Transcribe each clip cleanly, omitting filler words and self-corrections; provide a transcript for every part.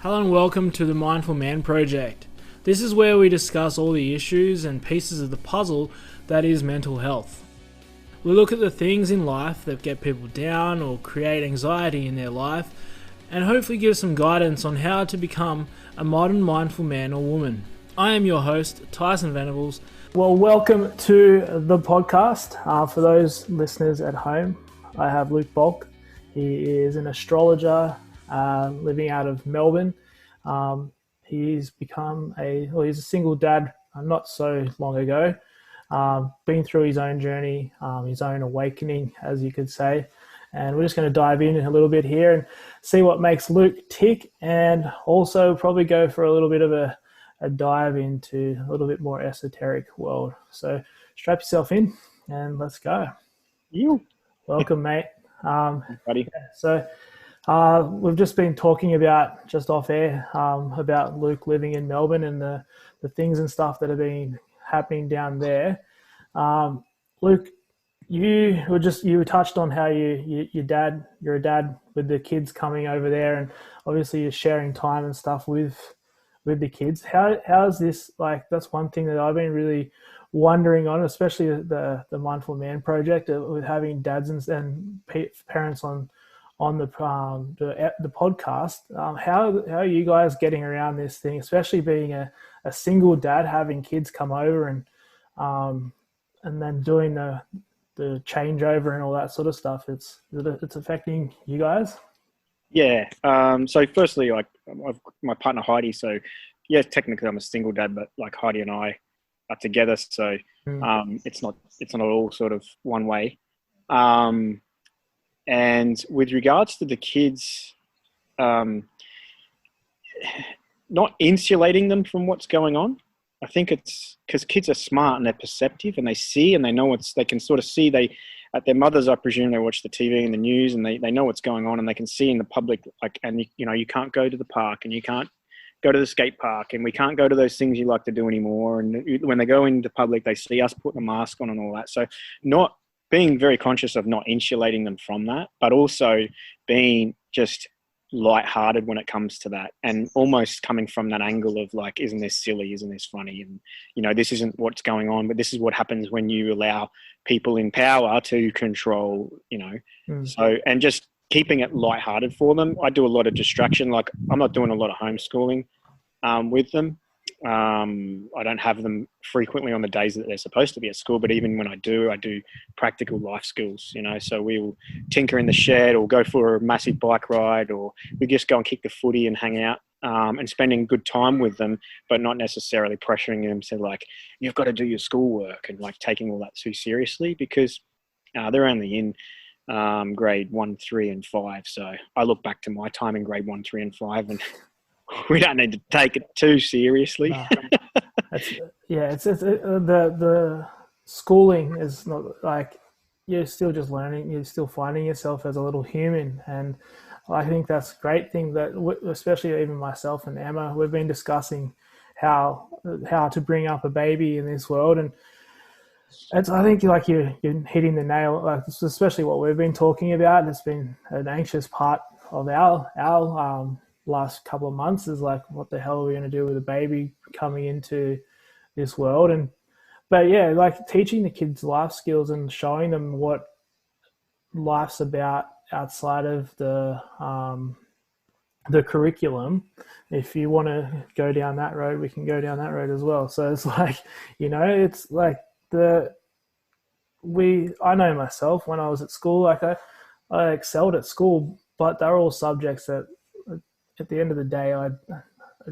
Hello and welcome to the Mindful Man Project. This is where we discuss all the issues and pieces of the puzzle that is mental health. We look at the things in life that get people down or create anxiety in their life and hopefully give some guidance on how to become a modern mindful man or woman. I am your host, Tyson Venables. Well, welcome to the podcast. For those listeners at home, I have Luke Balcke. He is an astrologer living out of Melbourne. He's a single dad not so long ago, been through his own journey, his own awakening, as you could say. And we're just going to dive in a little bit here and see what makes Luke tick, and also probably go for a little bit of a dive into a little bit more esoteric world. So strap yourself in and let's go. You. Welcome, mate. Buddy. So we've just been talking about, just off air, about Luke living in Melbourne and the things and stuff that have been happening down there. Luke, you touched on how you're a dad with the kids coming over there, and obviously you're sharing time and stuff with the kids. How's this, like, that's one thing that I've been really wondering on, especially the Mindful Man Project, with having dads and parents on the podcast. How are you guys getting around this thing, especially being a single dad, having kids come over and then doing the changeover and all that sort of stuff? It's affecting you guys? Yeah. So firstly, like, I've my partner Heidi. So yeah, technically I'm a single dad, but like Heidi and I are together. So it's not all sort of one way. And with regards to the kids, not insulating them from what's going on. I think it's because kids are smart and they're perceptive and they see and they know they can sort of see. At their mothers, I presume, they watch the TV and the news and they know what's going on, and they can see in the public, like, and you can't go to the park and you can't go to the skate park and we can't go to those things you like to do anymore. And when they go into public, they see us putting a mask on and all that. So not being very conscious of not insulating them from that, but also being just lighthearted when it comes to that, and almost coming from that angle of like, isn't this silly? Isn't this funny? And, this isn't what's going on, but this is what happens when you allow people in power to control, So, and just keeping it lighthearted for them. I do a lot of distraction. Like, I'm not doing a lot of homeschooling with them. I don't have them frequently on the days that they're supposed to be at school, but even when I do practical life skills, so we'll tinker in the shed or go for a massive bike ride, or we just go and kick the footy and hang out, and spending good time with them, but not necessarily pressuring them to, like, you've got to do your schoolwork and like taking all that too seriously, because they're only in grade 1, 3 and 5. So I look back to my time in grade 1, 3 and 5, and we don't need to take it too seriously. No. The schooling is not like, you're still just learning. You're still finding yourself as a little human, and I think that's a great thing that, especially even myself and Emma, we've been discussing how to bring up a baby in this world, and I think like you're hitting the nail. Like, especially what we've been talking about. It's been an anxious part of our last couple of months, is like, what the hell are we going to do with a baby coming into this world? But yeah, like, teaching the kids life skills and showing them what life's about outside of the curriculum. If you want to go down that road, we can go down that road as well. So it's like, it's like I know myself, when I was at school, like I excelled at school, but they're all subjects that at the end of the day, I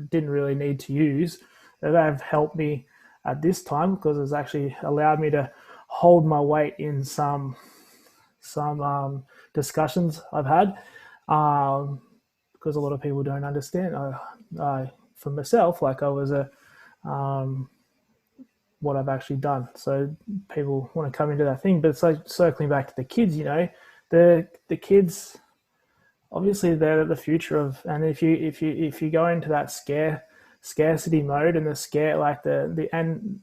didn't really need to use. They've helped me at this time, because it's actually allowed me to hold my weight in some discussions I've had, because a lot of people don't understand. I for myself, like, I was what I've actually done. So people want to come into that thing, but it's like circling back to the kids. The kids, obviously they're the future of, and if you go into that scarcity mode and the scare, like and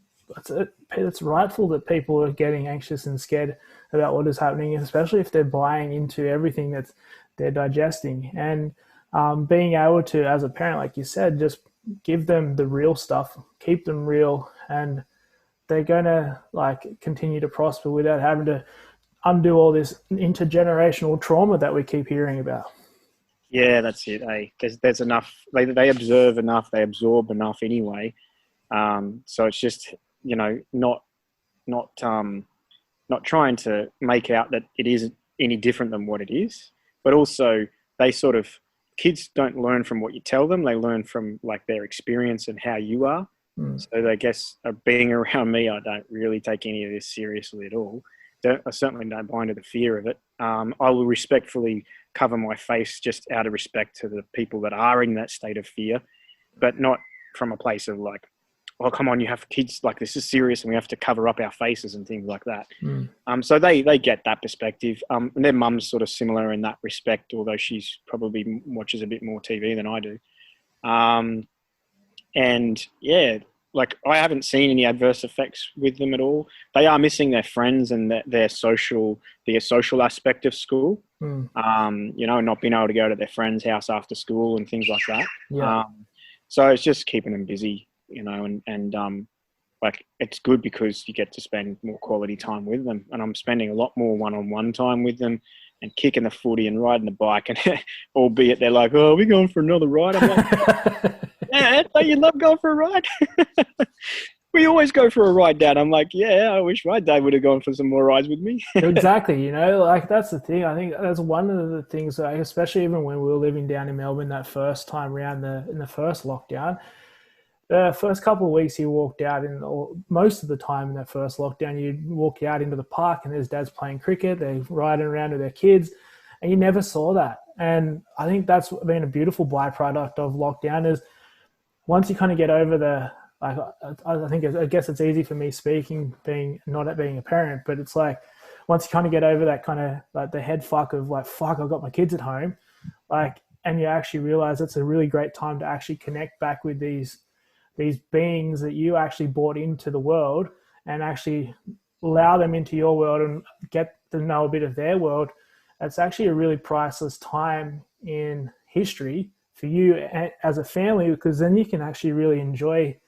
it's rightful that people are getting anxious and scared about what is happening, especially if they're buying into everything that they're digesting. And being able to, as a parent, like you said, just give them the real stuff, keep them real, and they're going to like continue to prosper without having to undo all this intergenerational trauma that we keep hearing about. Yeah, that's it. There's enough. They observe enough. They absorb enough anyway. So it's just not not trying to make out that it isn't any different than what it is, but also they sort of kids don't learn from what you tell them. They learn from like their experience and how you are. Mm. So I guess being around me, I don't really take any of this seriously at all. I certainly don't buy into the fear of it. I will respectfully cover my face just out of respect to the people that are in that state of fear, but not from a place of like, oh, come on, you have kids, like this is serious and we have to cover up our faces and things like that. Mm. So they get that perspective. And their mum's sort of similar in that respect, although she's probably watches a bit more TV than I do. And yeah, like I haven't seen any adverse effects with them at all. They are missing their friends and their social aspect of school. Mm. Not being able to go to their friend's house after school and things like that. Yeah. So it's just keeping them busy, and like it's good because you get to spend more quality time with them. And I'm spending a lot more one-on-one time with them and kicking the footy and riding the bike. And albeit they're like, oh, we're going for another ride. I'm like, yeah, don't you love going for a ride? We always go for a ride, Dad. I'm like, yeah, I wish my dad would have gone for some more rides with me. Exactly. Like that's the thing. I think that's one of the things, like, especially even when we were living down in Melbourne that first time around in the first lockdown. The first couple of weeks you walked out or most of the time in that first lockdown, you'd walk out into the park and there's dads playing cricket, they're riding around with their kids, and you never saw that. And I think that's been a beautiful byproduct of lockdown is once you kind of get over I guess it's easy for me speaking, being a parent, but it's like once you kind of get over that kind of like the head fuck of like, fuck, I've got my kids at home, like, and you actually realize it's a really great time to actually connect back with these beings that you actually brought into the world and actually allow them into your world and get to know a bit of their world. It's actually a really priceless time in history for you as a family, because then you can actually really enjoy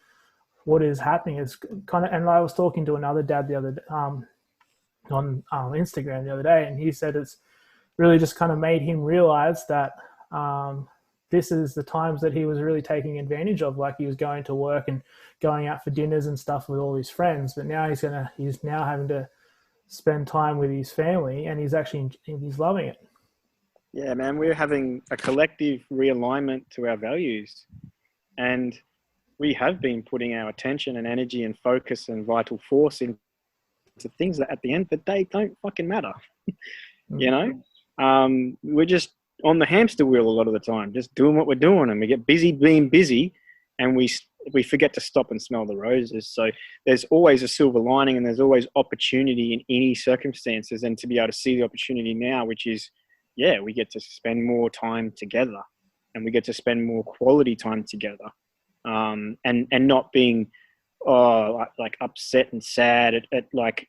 what is happening. It's kind of, and I was talking to another dad the other on Instagram the other day, and he said it's really just kind of made him realize that this is the times that he was really taking advantage of. Like he was going to work and going out for dinners and stuff with all his friends, but now he's now having to spend time with his family, and he's loving it. Yeah, man, we're having a collective realignment to our values, and we have been putting our attention and energy and focus and vital force into things that at the end of the day don't fucking matter. We're just on the hamster wheel a lot of the time, just doing what we're doing, and we get busy being busy, and we forget to stop and smell the roses. So there's always a silver lining, and there's always opportunity in any circumstances, and to be able to see the opportunity now, which is, yeah, we get to spend more time together, and we get to spend more quality time together, and not being like upset and sad at like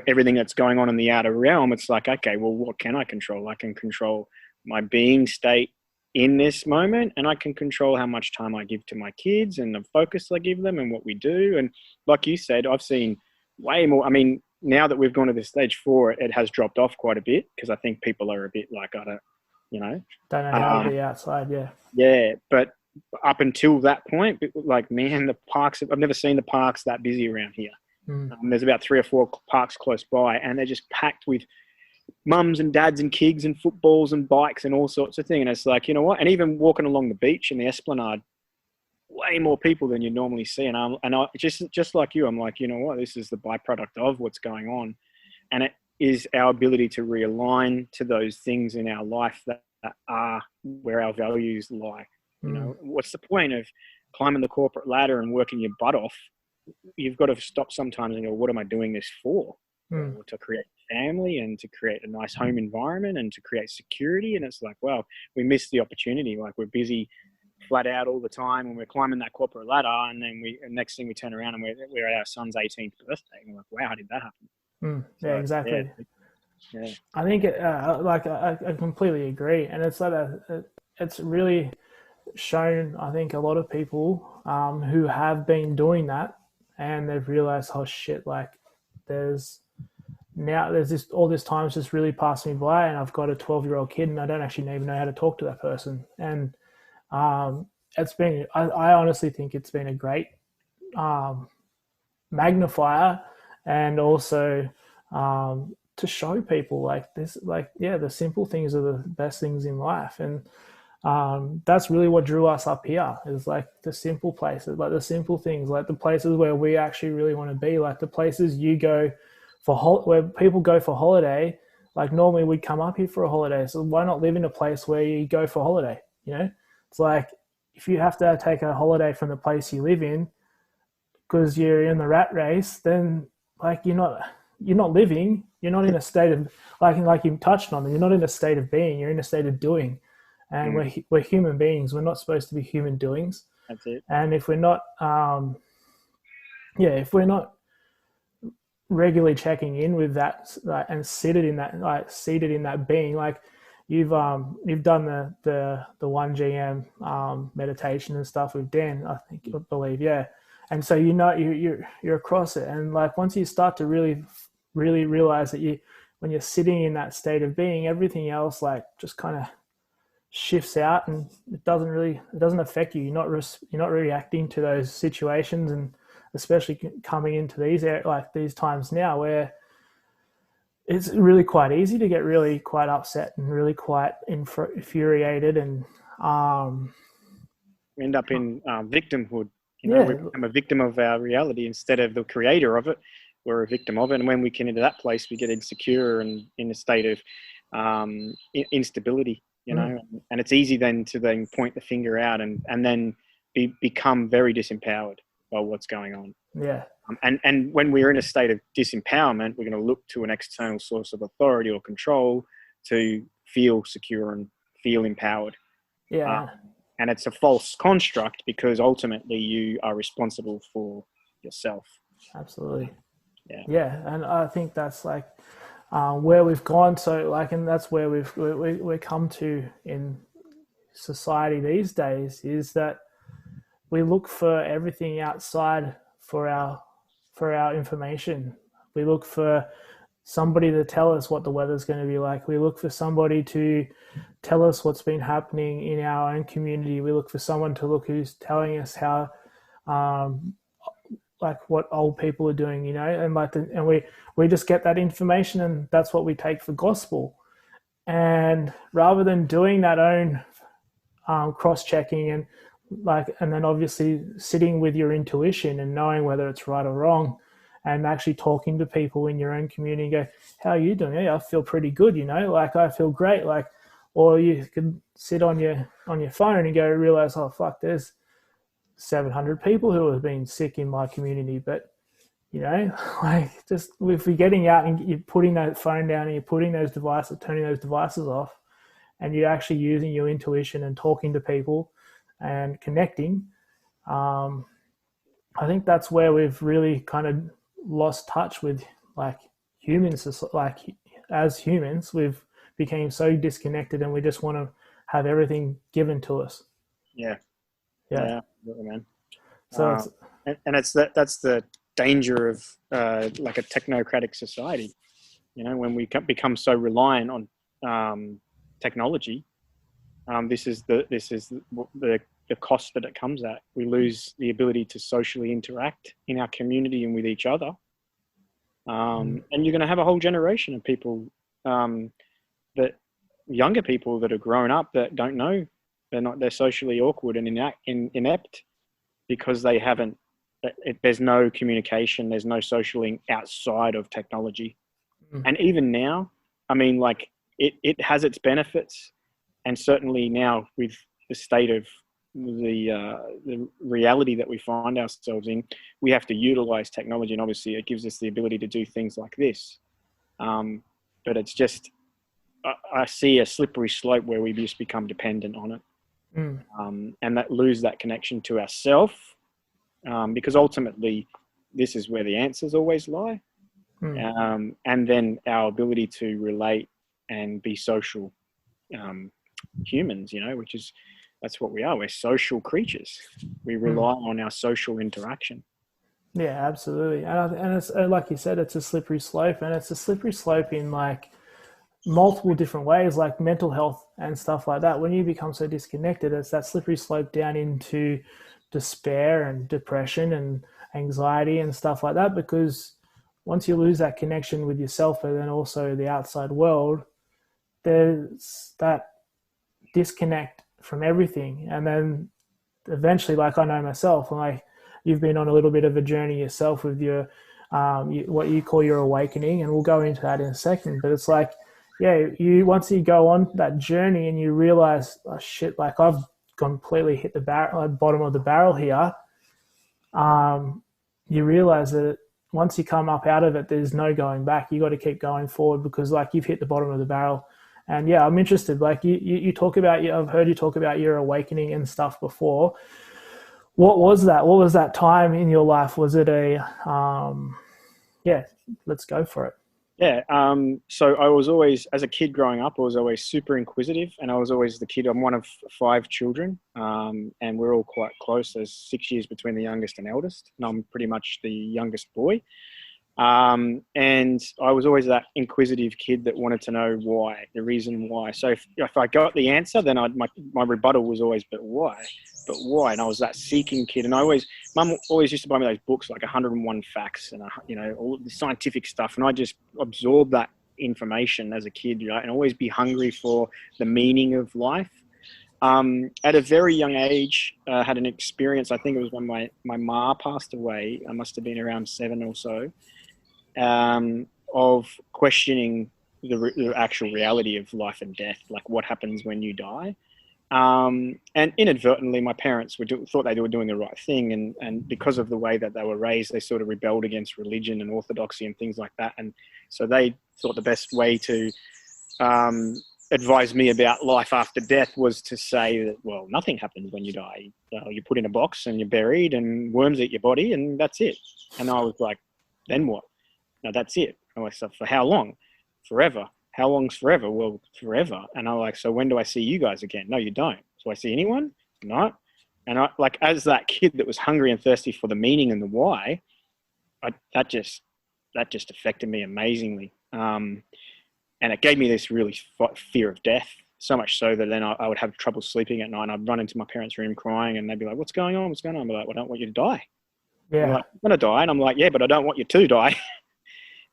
everything that's going on in the outer realm. It's like, okay, well, what can I control? I can control my being state in this moment, and I can control how much time I give to my kids and the focus I give them and what we do. And like you said, I've seen way more. I mean, now that we've gone to this stage 4, it has dropped off quite a bit, because I think people are a bit like, I don't know how to be outside. Yeah, but up until that point, like, man, the parks, I've never seen the parks that busy around here. There's about 3 or 4 parks close by, and they're just packed with mums and dads and kids and footballs and bikes and all sorts of things. And it's like, you know what? And even walking along the beach and the Esplanade, way more people than you normally see. And I just like you, I'm like, you know what? This is the byproduct of what's going on, and it is our ability to realign to those things in our life that are where our values lie. What's the point of climbing the corporate ladder and working your butt off? You've got to stop sometimes and go, what am I doing this for? To create family and to create a nice home environment and to create security. And it's like, well, we missed the opportunity. Like, we're busy flat out all the time, and we're climbing that corporate ladder, and then next thing we turn around and we're at our son's 18th birthday, and we're like, wow, how did that happen? Yeah, exactly. Yeah. I think I completely agree, and it's like it's really shown, I think, a lot of people who have been doing that, and they've realized, oh shit, like there's there's this all this time's just really passed me by, and I've got a 12-year-old kid, and I don't actually even know how to talk to that person. And it's been, I honestly think it's been a great magnifier, and also to show people like this, like, yeah, the simple things are the best things in life. And that's really what drew us up here, is like the simple places, like the simple things, like the places where we actually really want to be, like the places you go for where people go for holiday. Like normally we'd come up here for a holiday, so why not live in a place where you go for holiday? It's like, if you have to take a holiday from the place you live in because you're in the rat race, then like you're not living. You're not in a state of, like you touched on, you're not in a state of being. You're in a state of doing. And we're human beings. We're not supposed to be human doings. That's it. And if we're not, if we're not regularly checking in with that, and seated in that being, like you've done the 1 GM meditation and stuff with Dan, I believe, yeah. And so you're across it, and like once you start to really realize that when you're sitting in that state of being, everything else like just kind of shifts out, and it doesn't affect you. You're not reacting to those situations, and especially coming into these times now where it's really quite easy to get really quite upset and really quite infuriated, and we end up in victimhood. We become a victim of our reality instead of the creator of it. We're a victim of it, and when we get into that place, we get insecure and in a state of instability. And it's easy then to point the finger out and then become very disempowered by what's going on. Yeah. And when we're in a state of disempowerment, we're going to look to an external source of authority or control to feel secure and feel empowered. Yeah. And it's a false construct, because ultimately you are responsible for yourself. Absolutely. Yeah. Yeah. And I think that's like where we've gone. So like, and that's where we're come to in society these days, is that we look for everything outside for our information. We look for somebody to tell us what the weather's going to be like. We look for somebody to tell us what's been happening in our own community. We look for someone to look who's telling us how, like what old people are doing, and we just get that information, and that's what we take for gospel. And rather than doing that own cross-checking and then obviously sitting with your intuition and knowing whether it's right or wrong, and actually talking to people in your own community and go, how are you doing? Yeah, I feel pretty good, like I feel great. Like, or you can sit on your phone and go realize, oh fuck, there's 700 people who have been sick in my community. But like, just if you're getting out and you're putting that phone down and you're putting those devices, turning those devices off, and you're actually using your intuition and talking to people and connecting, I think that's where we've really kind of lost touch with like humans. Like as humans, we've became so disconnected, and we just want to have everything given to us. Yeah, absolutely, man. So that's the danger of like a technocratic society. When we become so reliant on technology, this is the cost that it comes at. We lose the ability to socially interact in our community and with each other. And you're going to have a whole generation of people, younger people that are grown up that don't know, they're socially awkward and inept because they haven't, there's no communication, there's no socialing outside of technology. And even now, I mean, like it has its benefits. And certainly now with the state of the reality that we find ourselves in, we have to utilize technology, and obviously it gives us the ability to do things like this. But it's just, I see a slippery slope where we just become dependent on it, and that lose that connection to ourself, because ultimately this is where the answers always lie. And then our ability to relate and be social humans, you know, that's what we are. We're social creatures. We rely on our social interaction. Yeah, absolutely. And it's like you said, it's a slippery slope, and it's a slippery slope in like multiple different ways, like mental health and stuff like that. When you become so disconnected, it's that slippery slope down into despair and depression and anxiety and stuff like that. Because once you lose that connection with yourself, but then also the outside world, there's that disconnect from everything. And then eventually, like I know myself, like you've been on a little bit of a journey yourself with your what you call your awakening, and we'll go into that in a second. But it's like, yeah, you once you go on that journey and you realize, oh shit, like I've completely hit the bottom of the barrel here. You realize that once you come up out of it, there's no going back. You got to keep going forward because like you've hit the bottom of the barrel. And yeah, I'm interested. Like you talk about, I've heard you talk about your awakening and stuff before. What was that? What was that time in your life? Was it yeah, let's go for it. Yeah. So I was always, as a kid growing up, I was always super inquisitive, and I was always the kid. I'm one of 5 children, and we're all quite close. There's 6 years between the youngest and eldest, and I'm pretty much the youngest boy. And I was always that inquisitive kid that wanted to know why, the reason why. So if I got the answer, then my rebuttal was always, but why? But why? And I was that seeking kid. And Mum always used to buy me those books, like 101 Facts and, all the scientific stuff. And I just absorbed that information as a kid, right? And always be hungry for the meaning of life. At a very young age, had an experience, I think it was when my ma passed away. I must have been around 7 or so. Of questioning the actual reality of life and death, like what happens when you die. And inadvertently, my parents thought they were doing the right thing. And because of the way that they were raised, they sort of rebelled against religion and orthodoxy and things like that. And so they thought the best way to advise me about life after death was to say that, well, nothing happens when you die. You're put in a box and you're buried and worms eat your body and that's it. And I was like, then what? No, that's it. And I said, for how long? Forever. How long's forever? Well, forever. And I'm like, so when do I see you guys again? No, you don't. Do I see anyone? No. And I, like, as that kid that was hungry and thirsty for the meaning and the why, that just affected me amazingly. And it gave me this really fear of death, so much so that then I would have trouble sleeping at night. And I'd run into my parents' room crying, and they'd be like, what's going on? What's going on? I'd be like, well, I don't want you to die. Yeah. Like, I'm going to die. And I'm like, yeah, but I don't want you to die.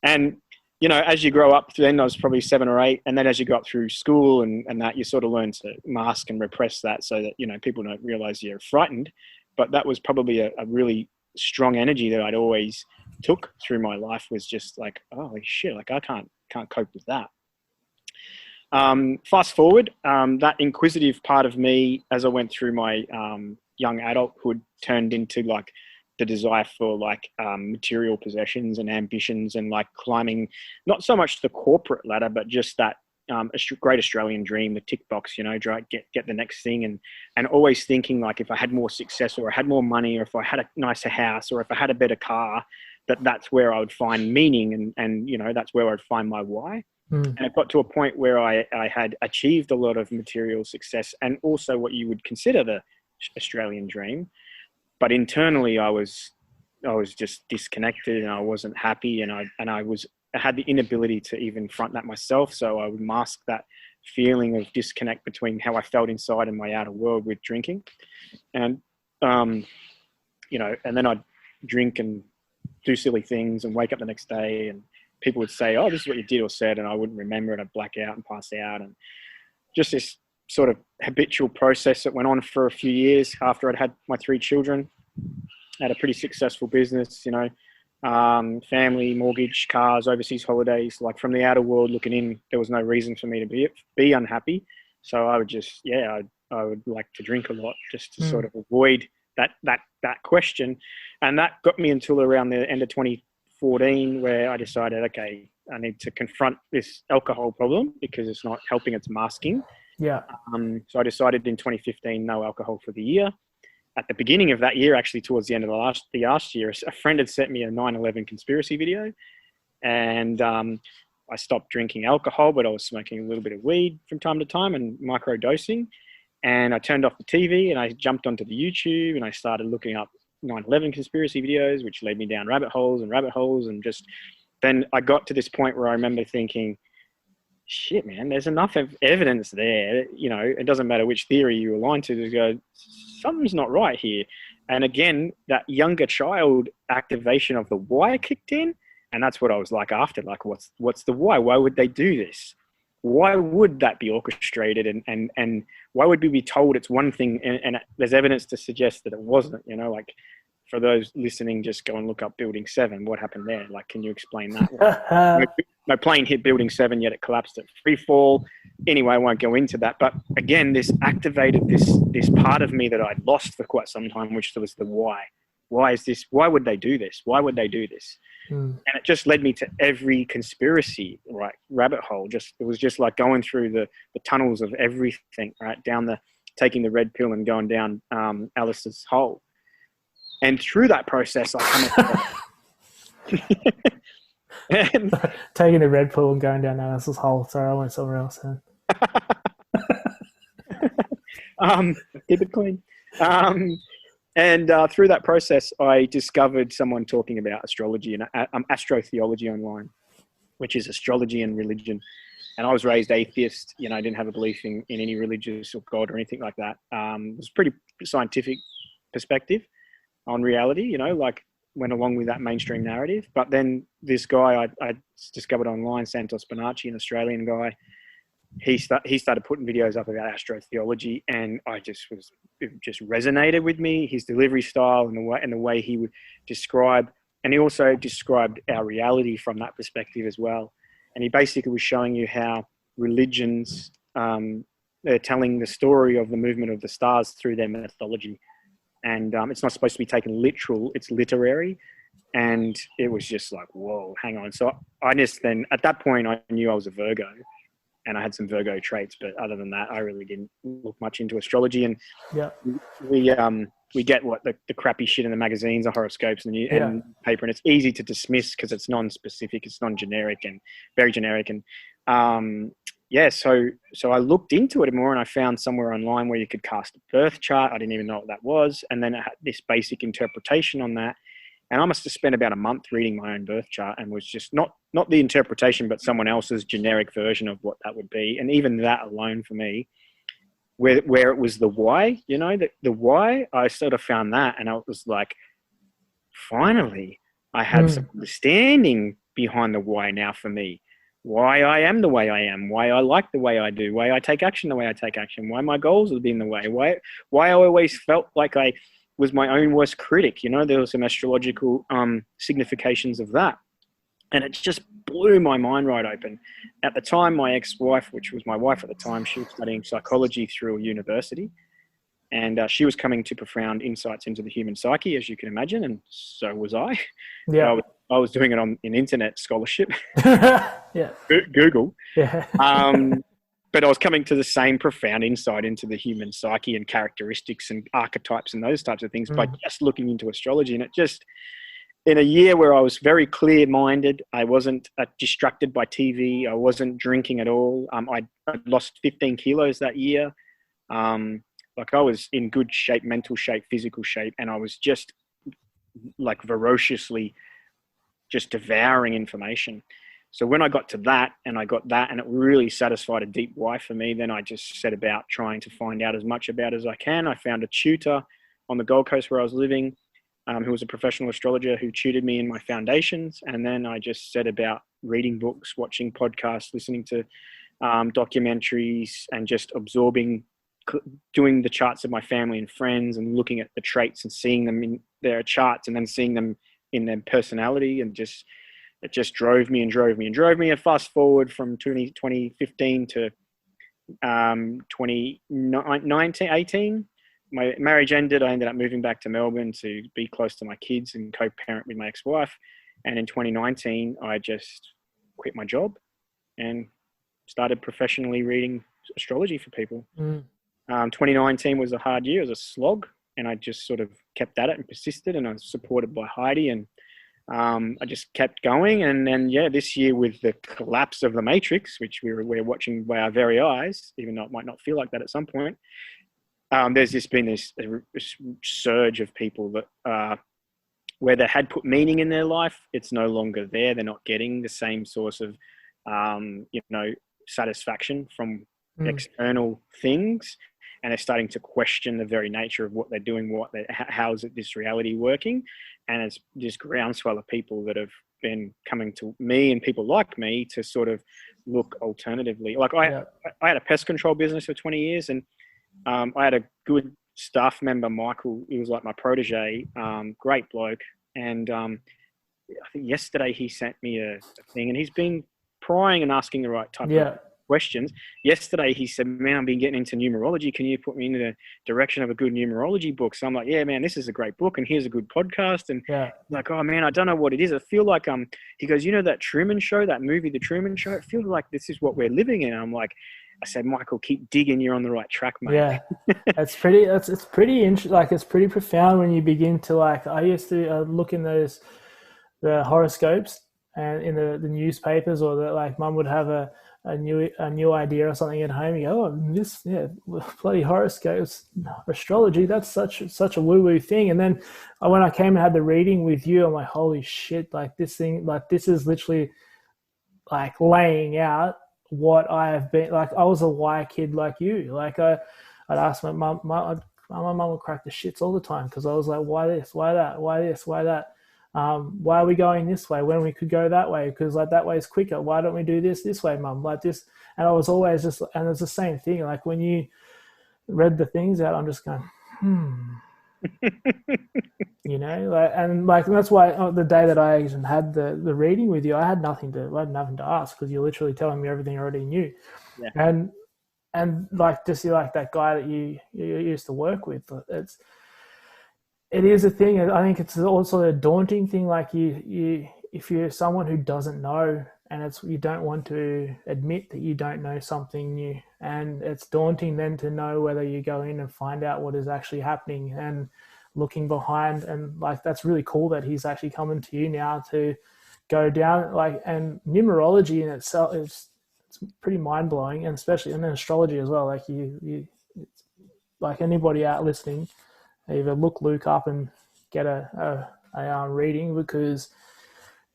And, as you grow up, then I was probably 7 or 8. And then as you go up through school and that, you sort of learn to mask and repress that so that, people don't realize you're frightened. But that was probably a really strong energy that I'd always took through my life, was just like, oh shit, like I can't cope with that. Fast forward, that inquisitive part of me, as I went through my young adulthood, turned into like the desire for like material possessions and ambitions, and like climbing not so much the corporate ladder, but just that great Australian dream, the tick box, get the next thing, and always thinking like if I had more success, or I had more money, or if I had a nicer house, or if I had a better car, that's where I would find meaning, and that's where I'd find my why. And it got to a point where I had achieved a lot of material success, and also what you would consider the Australian dream. But internally, I was just disconnected, and I wasn't happy, and I had the inability to even front that myself. So I would mask that feeling of disconnect between how I felt inside and my outer world with drinking, and and then I'd drink and do silly things and wake up the next day, and people would say, "Oh, this is what you did or said," and I wouldn't remember it. I'd black out and pass out, and just this sort of habitual process that went on for a few years after I'd had my 3 children. I had a pretty successful business, family, mortgage, cars, overseas holidays. Like from the outer world looking in, there was no reason for me to be unhappy. So I would just, I would like to drink a lot just to sort of avoid that question. And that got me until around the end of 2014, where I decided, okay, I need to confront this alcohol problem because it's not helping, it's masking. Yeah. So I decided in 2015, no alcohol for the year. At the beginning of that year, actually towards the end of the last year, a friend had sent me a 9/11 conspiracy video. And I stopped drinking alcohol, but I was smoking a little bit of weed from time to time and micro dosing. And I turned off the TV and I jumped onto the YouTube and I started looking up 9/11 conspiracy videos, which led me down rabbit holes. And just then I got to this point where I remember thinking, shit, man, there's enough evidence there. You know, it doesn't matter which theory you align to go, something's not right here. And again, that younger child activation of the why kicked in. And that's what I was like after, like, what's the why? Why would they do this? Why would that be orchestrated? And why would we be told it's one thing and there's evidence to suggest that it wasn't, you know, like for those listening, just go and look up Building 7. What happened there? Like, can you explain that? My plane hit Building 7, yet it collapsed at free fall. Anyway, I won't go into that. But again, this activated this part of me that I'd lost for quite some time, which was the why. Why is this? Why would they do this? Why would they do this? And it just led me to every conspiracy, right, rabbit hole. It was just like going through the tunnels of everything, right, taking the red pill and going down Alice's hole. And through that process, I come and taking the red pill and going down Alice's hole. Sorry, I went somewhere else then. Keep it clean. And through that process, I discovered someone talking about astrology and astrotheology online, which is astrology and religion. And I was raised atheist. You know, I didn't have a belief in any religious or God or anything like that. It was pretty scientific perspective on reality, you know, like went along with that mainstream narrative. But then this guy I discovered online, Santos Bonacci, an Australian guy, he started putting videos up about astrotheology, and it just resonated with me, his delivery style and the way he would describe, and he also described our reality from that perspective as well. And he basically was showing you how religions, they're telling the story of the movement of the stars through their mythology. And it's not supposed to be taken literal, it's literary. And it was just like, whoa, hang on. So I just then, at that point, I knew I was a Virgo. And I had some Virgo traits, but other than that, I really didn't look much into astrology. And we get what the crappy shit in the magazines, the horoscopes and paper, and it's easy to dismiss because it's non-specific, it's non-generic and very generic. And so I looked into it more, and I found somewhere online where you could cast a birth chart. I didn't even know what that was, and then it had this basic interpretation on that. And I must have spent about a month reading my own birth chart, and was just not the interpretation, but someone else's generic version of what that would be. And even that alone for me, where it was the why, you know, the why, I sort of found that, and I was like, finally, I have some understanding behind the why now for me. Why I am the way I am, why I like the way I do, why I take action the way I take action, why my goals have been the way, why I always felt like I was my own worst critic. You know, there were some astrological significations of that. And it just blew my mind right open. At the time, my ex-wife, which was my wife at the time, she was studying psychology through a university. And she was coming to profound insights into the human psyche, as you can imagine. And so was I. Yeah. I was doing it on an internet scholarship. Yeah. Google. Yeah. But I was coming to the same profound insight into the human psyche and characteristics and archetypes and those types of things by just looking into astrology. And it just, in a year where I was very clear-minded, I wasn't distracted by TV, I wasn't drinking at all. I lost 15 kilos that year. Like I was in good shape, mental shape, physical shape, and I was just like voraciously just devouring information. So when I got to that and it really satisfied a deep why for me, then I just set about trying to find out as much about it as I can. I found a tutor on the Gold Coast where I was living, who was a professional astrologer who tutored me in my foundations. And then I just set about reading books, watching podcasts, listening to documentaries, and just absorbing, doing the charts of my family and friends and looking at the traits and seeing them in their charts and then seeing them in their personality. And it just drove me. And fast forward from 2015 to 2018, my marriage ended. I ended up moving back to Melbourne to be close to my kids and co-parent with my ex-wife. And in 2019, I just quit my job and started professionally reading astrology for people. 2019 was a hard year. It was a slog. And I just sort of kept at it and persisted. And I was supported by Heidi. And I just kept going, and then this year with the collapse of the matrix, which we're watching by our very eyes, even though it might not feel like that at some point. There's just been this surge of people that where they had put meaning in their life, it's no longer there. They're not getting the same source of satisfaction from external things, and they're starting to question the very nature of what they're doing, how is this reality working. And it's this groundswell of people that have been coming to me and people like me to sort of look alternatively. Like I had a pest control business for 20 years, and I had a good staff member, Michael. He was like my protege, great bloke. And I think yesterday he sent me a thing, and he's been prying and asking the right type of questions. Yesterday he said, man, I've been getting into numerology. Can you put me in the direction of a good numerology book? So I'm like, yeah, man, this is a great book, and here's a good podcast. And like, oh man, I don't know what it is. I feel like he goes, you know that Truman Show, that movie, The Truman Show? It feels like this is what we're living in. And I'm like, I said, Michael, keep digging. You're on the right track, mate. Yeah, it's pretty interesting. Like, it's pretty profound when you begin to, like, I used to look in the horoscopes and in the newspapers, or like mum would have a new idea or something at home. You go, oh, bloody horoscopes, astrology. That's such a woo thing. And then when I came and had the reading with you, I'm like, holy shit! Like this thing, like this is literally like laying out what I have been. Like, I was a why kid like you. Like I'd ask my mum. My mum would crack the shits all the time because I was like, why this, why that, why this, why that. Why are we going this way when we could go that way? Because like that way is quicker. Why don't we do this way, mum? Like this. And I was always just, and it's the same thing. Like when you read the things out, I'm just going, and that's why the day that I even had the reading with you, I had nothing to ask, because you're literally telling me everything I already knew. Yeah. And like, just like that guy that you used to work with, it is a thing. I think it's also a daunting thing. Like if you're someone who doesn't know, and you don't want to admit that you don't know something new, and it's daunting then to know whether you go in and find out what is actually happening and looking behind. And like, that's really cool that he's actually coming to you now to go down. Like, and numerology in itself it's pretty mind blowing, and especially in astrology as well. Like you like anybody out listening, either look Luke up and get a reading, because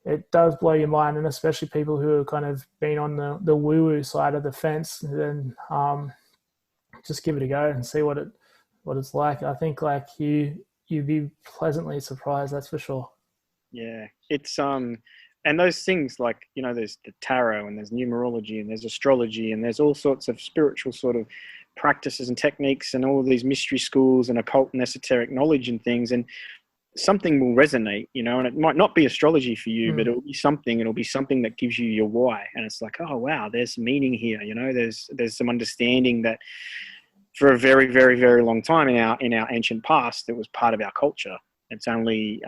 it does blow your mind. And especially people who have kind of been on the woo-woo side of the fence, then just give it a go and see what it's like. I think like you'd be pleasantly surprised, that's for sure. Yeah, it's and those things, like, there's the tarot, and there's numerology, and there's astrology, and there's all sorts of spiritual sort of practices and techniques, and all of these mystery schools and occult and esoteric knowledge and things. And something will resonate, and it might not be astrology for you, but it'll be something that gives you your why. And it's like, oh wow, there's meaning here. There's some understanding that for a very, very, very long time in our ancient past, it was part of our culture. It's only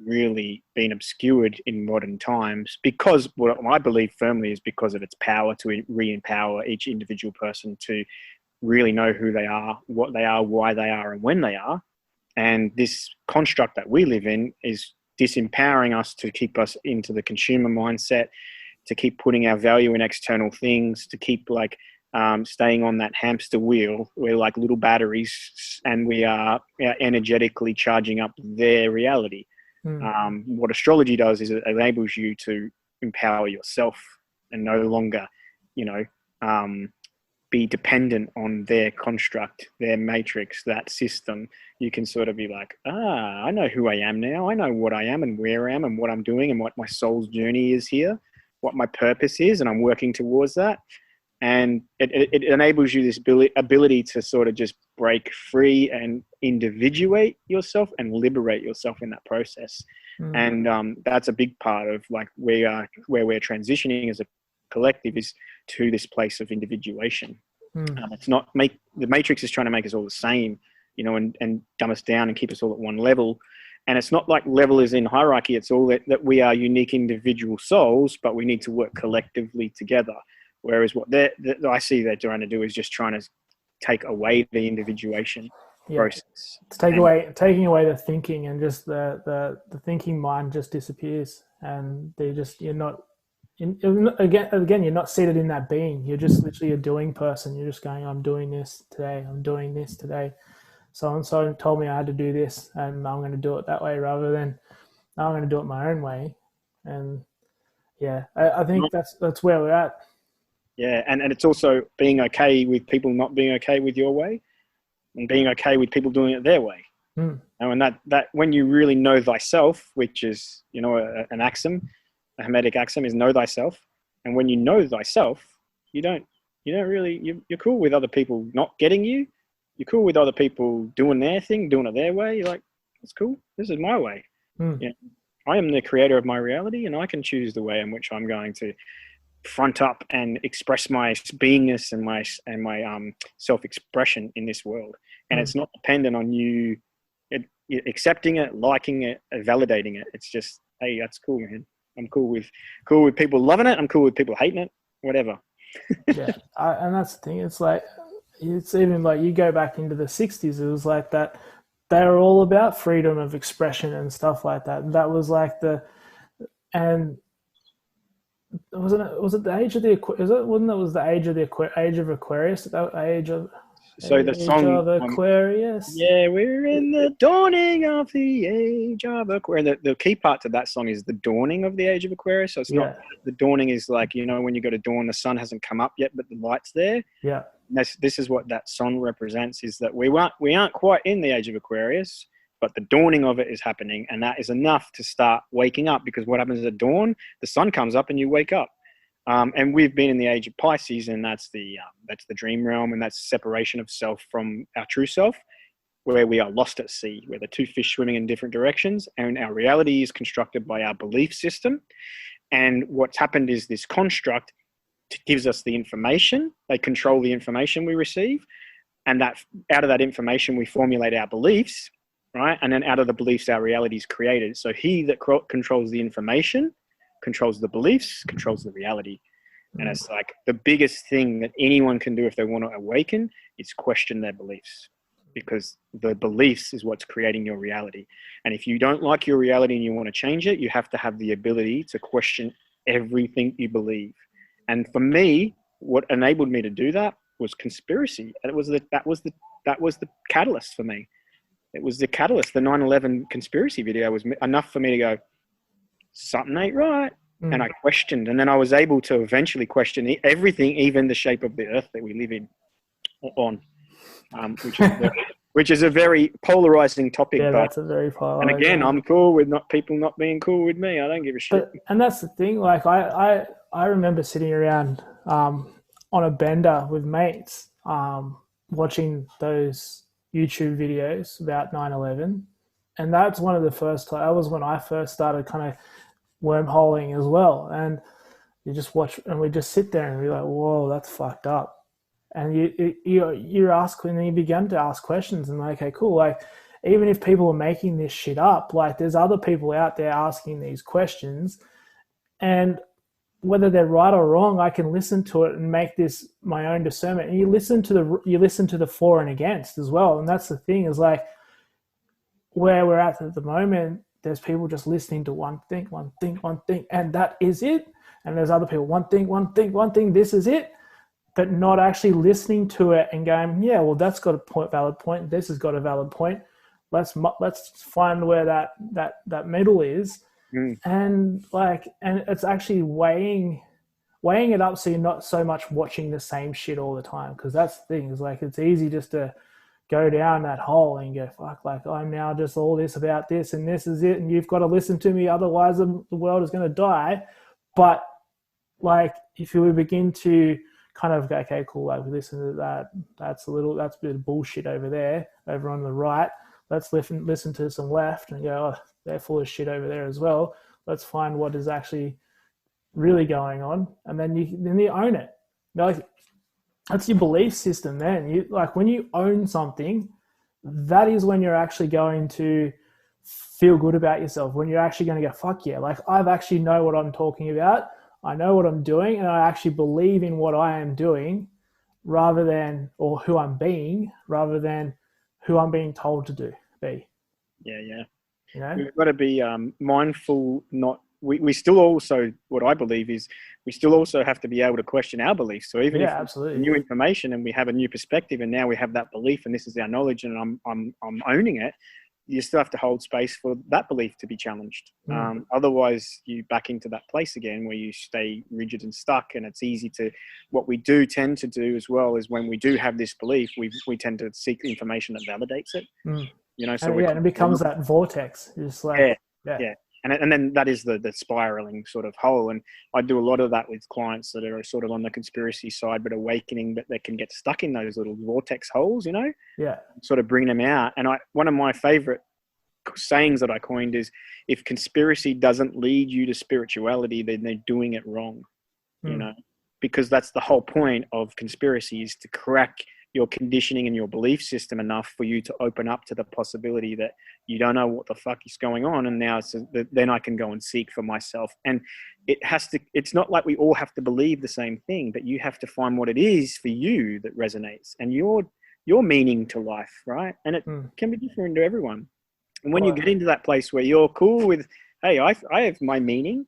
really been obscured in modern times, because what I believe firmly is because of its power to re-empower each individual person to really know who they are, what they are, why they are, and when they are. And this construct that we live in is disempowering us to keep us into the consumer mindset, to keep putting our value in external things, to keep like staying on that hamster wheel. We're like little batteries, and we are energetically charging up their reality. What astrology does is it enables you to empower yourself and no longer, be dependent on their construct, their matrix, that system. You can sort of be like, I know who I am now. I know what I am and where I am and what I'm doing and what my soul's journey is here, what my purpose is, and I'm working towards that. And it enables you this ability to sort of just break free and individuate yourself and liberate yourself in that process. And that's a big part of like where we're transitioning as a collective, is to this place of individuation. It's not the matrix is trying to make us all the same, and dumb us down and keep us all at one level. And it's not like level is in hierarchy. It's all that we are unique individual souls, but we need to work collectively together. Whereas what I see they're trying to do is just trying to take away the individuation Yeah. process. It's taking away the thinking, and just the thinking mind just disappears, and you're not again you're not seated in that being. You're just literally a doing person. You're just going, I'm doing this today, I'm doing this today. So and so told me I had to do this, and I'm going to do it that way, rather than I'm going to do it my own way. And yeah, I think that's where we're at. Yeah, and it's also being okay with people not being okay with your way, and being okay with people doing it their way. And that when you really know thyself, which is, you know, an axiom, a Hermetic axiom is know thyself. And when you know thyself, you're cool with other people not getting you. You're cool with other people doing their thing, doing it their way. You're like, that's cool. This is my way. Yeah, I am the creator of my reality, and I can choose the way in which I'm going to front up and express my beingness and my self-expression in this world. And it's not dependent on you accepting it, liking it, validating it. It's just, hey, that's cool, man. I'm cool with people loving it. I'm cool with people hating it, whatever. Yeah, and that's the thing. It's like, it's even like you go back into the 60s, it was like that. They were all about freedom of expression and stuff like that. And that was like and was it the age of the age of Aquarius? That age of So the song of Aquarius. Yeah, we're in the dawning of the age of Aquarius. The key part to that song is the dawning of the age of Aquarius. So it's not, the dawning is like, you know, when you go to dawn, the sun hasn't come up yet, but the light's there. Yeah. And this is what that song represents, is that we aren't quite in the age of Aquarius, but the dawning of it is happening. And that is enough to start waking up, because what happens at dawn, the sun comes up and you wake up. And we've been in the age of Pisces, and that's the dream realm, and that's separation of self from our true self, where we are lost at sea. We're the two fish swimming in different directions, and our reality is constructed by our belief system. And what's happened is this construct gives us the information. They control the information we receive, and that out of that information we formulate our beliefs, right? And then out of the beliefs our reality is created. So he that controls the information controls the beliefs, controls the reality. And it's like the biggest thing that anyone can do if they want to awaken is question their beliefs, because the beliefs is what's creating your reality. And if you don't like your reality and you want to change it, you have to have the ability to question everything you believe. And for me, what enabled me to do that was conspiracy. And that was the catalyst for me. It was the catalyst. The 9/11 conspiracy video was enough for me to go, something ain't right. And I questioned, and then I was able to eventually question everything, even the shape of the earth that we live on, which is a very polarizing topic. Yeah, that's a very polarizing. And again, I'm cool with people not being cool with me. I don't give a shit. And that's the thing. Like I remember sitting around on a bender with mates, watching those YouTube videos about 9/11, and that's one of the first. That was when I first started kind of wormholing as well. And you just watch, and we just sit there and be like, whoa, that's fucked up. And you ask, and then you begin to ask questions, and like, okay, cool. Like, even if people are making this shit up, like there's other people out there asking these questions, and whether they're right or wrong, I can listen to it and make this my own discernment. And you listen to the for and against as well. And that's the thing, is like where we're at the moment, there's people just listening to one thing, and that is it. And there's other people, one thing, this is it, but not actually listening to it and going, yeah, well, that's got a valid point. This has got a valid point. Let's find where that middle is. And it's actually weighing it up, so you're not so much watching the same shit all the time. Because that's the thing, is like, it's easy just to go down that hole and go, fuck, like I'm now just all this about this, and this is it, and you've got to listen to me, otherwise the world is going to die. But like, if you begin to kind of go, okay, cool, like listen to that, that's a bit of bullshit over there, over on the right. Let's listen to some left and go, oh, they're full of shit over there as well. Let's find what is actually really going on, and then you own it. Like, that's your belief system. Then you, like, when you own something, that is when you're actually going to feel good about yourself. When you're actually going to go, fuck yeah, like I've actually know what I'm talking about. I know what I'm doing, and I actually believe in what I am doing, rather than, or who I'm being, rather than who I'm being told to be. Yeah, yeah. You know? We've got to be mindful. We still also, what I believe is, we still also have to be able to question our beliefs. So even if Yeah, we have absolutely. new information and we have a new perspective, and now we have that belief, and this is our knowledge, and I'm owning it, you still have to hold space for that belief to be challenged. Otherwise, you back into that place again where you stay rigid and stuck. And it's easy to, what we do tend to do as well is, when we do have this belief, we tend to seek information that validates it. You know, so And, and it becomes that vortex. It's like, yeah. And then that is the spiraling sort of hole. And I do a lot of that with clients that are sort of on the conspiracy side, but awakening, but they can get stuck in those little vortex holes, you know, sort of bring them out. And one of my favorite sayings that I coined is, if conspiracy doesn't lead you to spirituality, then they're doing it wrong, you know, because that's the whole point of conspiracy, is to crack your conditioning and your belief system enough for you to open up to the possibility that you don't know what the fuck is going on. And now then I can go and seek for myself. And it's not like we all have to believe the same thing, but you have to find what it is for you that resonates and your meaning to life, right? And it can be different to everyone. And when you get into that place where you're cool with, hey, I have my meaning,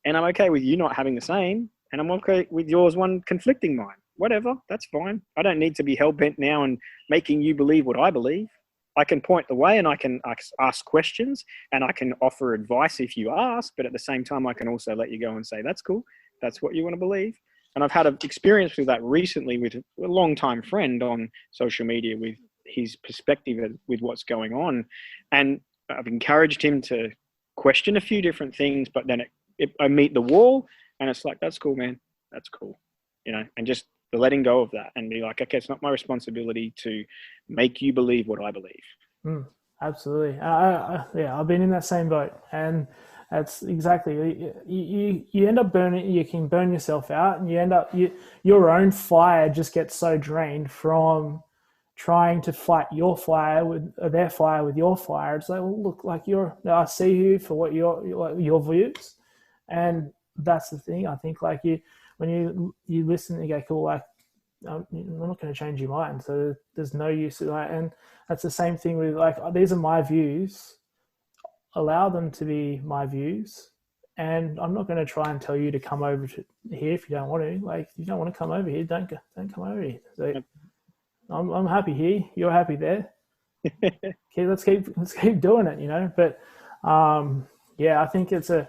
and I'm okay with you not having the same, and I'm okay with yours one conflicting mine, whatever, that's fine. I don't need to be hell-bent now and making you believe what I believe. I can point the way, and I can ask questions, and I can offer advice if you ask, but at the same time, I can also let you go and say, that's cool, that's what you want to believe. And I've had an experience with that recently with a long-time friend on social media, with his perspective with what's going on. And I've encouraged him to question a few different things, but then I meet the wall, and it's like, that's cool, man, that's cool, you know, and just the letting go of that and be like, okay, it's not my responsibility to make you believe what I believe. Absolutely. I've been in that same boat, and that's exactly, you end up you can burn yourself out, and you end up, your own fire just gets so drained from trying to fight your fire with their fire with your fire. It's like, well, look, like I see you for what your views, and that's the thing. I think, like, when you listen, you go, cool, like, I'm not going to change your mind, so there's no use to that. And that's the same thing with, like, these are my views, allow them to be my views, and I'm not going to try and tell you to come over to here if you don't want to. Like, if you don't want to come over here, don't come over here. So I'm happy here, you're happy there. Okay, let's keep doing it, you know. But I think it's a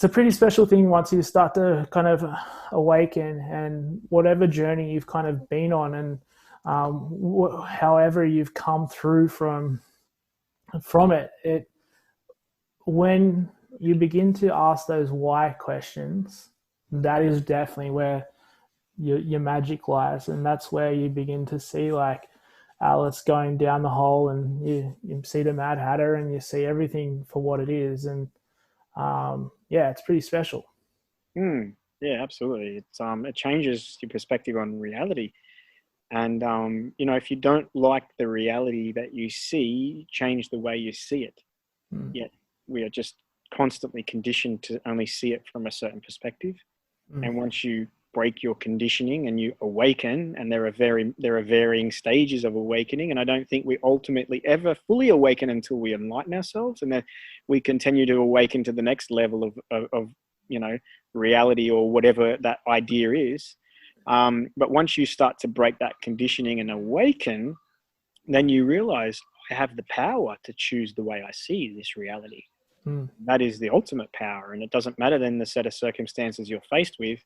pretty special thing once you start to kind of awaken, and whatever journey you've kind of been on, and however you've come through from it, when you begin to ask those why questions, that is definitely where your magic lies. And that's where you begin to see, like, Alice going down the hole, and you see the Mad Hatter, and you see everything for what it is. And it's pretty special. Yeah, absolutely. It changes your perspective on reality. And if you don't like the reality that you see, change the way you see it. Yet we are just constantly conditioned to only see it from a certain perspective. And once you break your conditioning and you awaken, and there are varying stages of awakening, and I don't think we ultimately ever fully awaken until we enlighten ourselves, and then we continue to awaken to the next level of reality, or whatever that idea is. But once you start to break that conditioning and awaken, then you realize, I have the power to choose the way I see this reality. That is the ultimate power. And it doesn't matter then the set of circumstances you're faced with.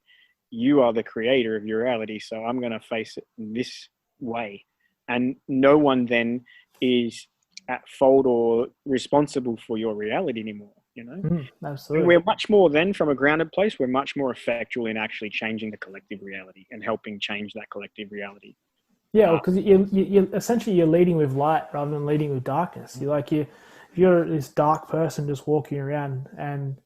You are the creator of your reality. So I'm going to face it in this way. And no one then is at fault or responsible for your reality anymore, you know? Absolutely. And we're much more then, from a grounded place, we're much more effectual in actually changing the collective reality and helping change that collective reality. Yeah, because you essentially, you're leading with light rather than leading with darkness. You're this dark person just walking around, and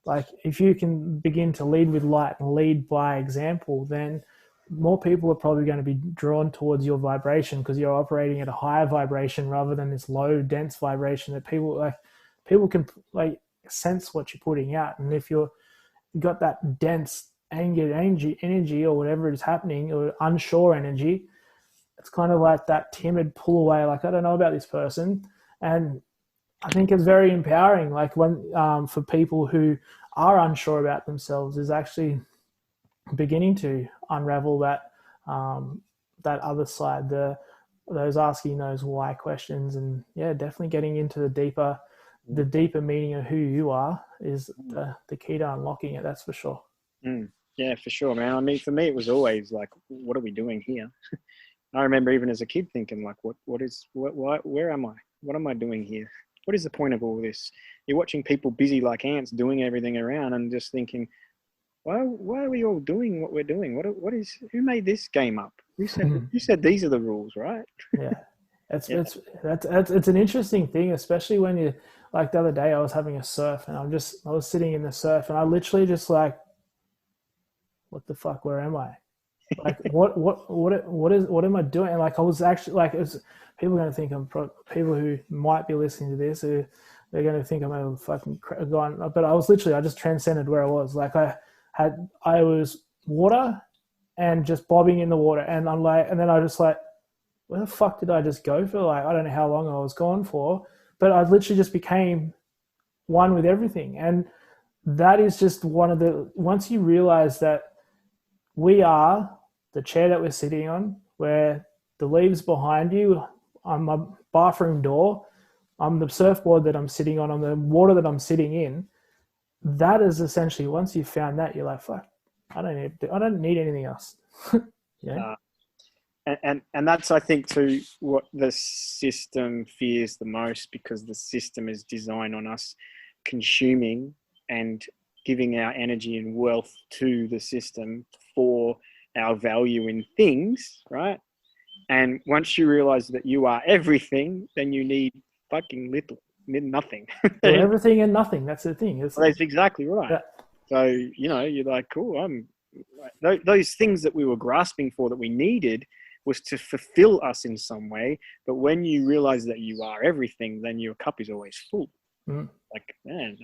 like, if you can begin to lead with light and lead by example, then more people are probably going to be drawn towards your vibration, because you're operating at a higher vibration rather than this low, dense vibration that people can like sense what you're putting out. And if you've got that dense, angered energy or whatever is happening, or unsure energy, it's kind of like that timid pull away, like, I don't know about this person. And I think it's very empowering, like when for people who are unsure about themselves, is actually beginning to unravel that that other side, those asking those why questions, and yeah, definitely getting into the deeper meaning of who you are is the key to unlocking it. That's for sure. Yeah, for sure, man. I mean, for me, it was always like, what are we doing here? I remember even as a kid thinking, like, where am I? What am I doing here? What is the point of all this? You're watching people busy like ants doing everything around and just thinking, why are we all doing what we're doing? Who made this game up? Who said these are the rules, right? Yeah. It's an interesting thing, especially when you, like the other day I was having a surf and I was sitting in the surf and I literally just like, what the fuck, where am I? Like what am I doing? And like I was actually like, people are going to think people who might be listening to this, they're going to think I'm a fucking guy. But I just transcended where I was. Like I was water and just bobbing in the water, and I'm like, and then I just like, where the fuck did I just go for? Like, I don't know how long I was gone for, but I literally just became one with everything. And that is just once you realize that we are the chair that we're sitting on, where the leaves behind you, on my bathroom door, I'm the surfboard that I'm sitting on the water that I'm sitting in. That is essentially, once you've found that, you're like, fuck, I don't need anything else. Yeah. And that's, I think, too, what the system fears the most, because the system is designed on us consuming and giving our energy and wealth to the system for our value in things, right? And once you realize that you are everything, then you need fucking nothing. Well, everything and nothing. That's the thing. That's exactly right. Yeah. So, you're like, cool. Those things that we were grasping for, that we needed, was to fulfill us in some way. But when you realize that you are everything, then your cup is always full. Like, man,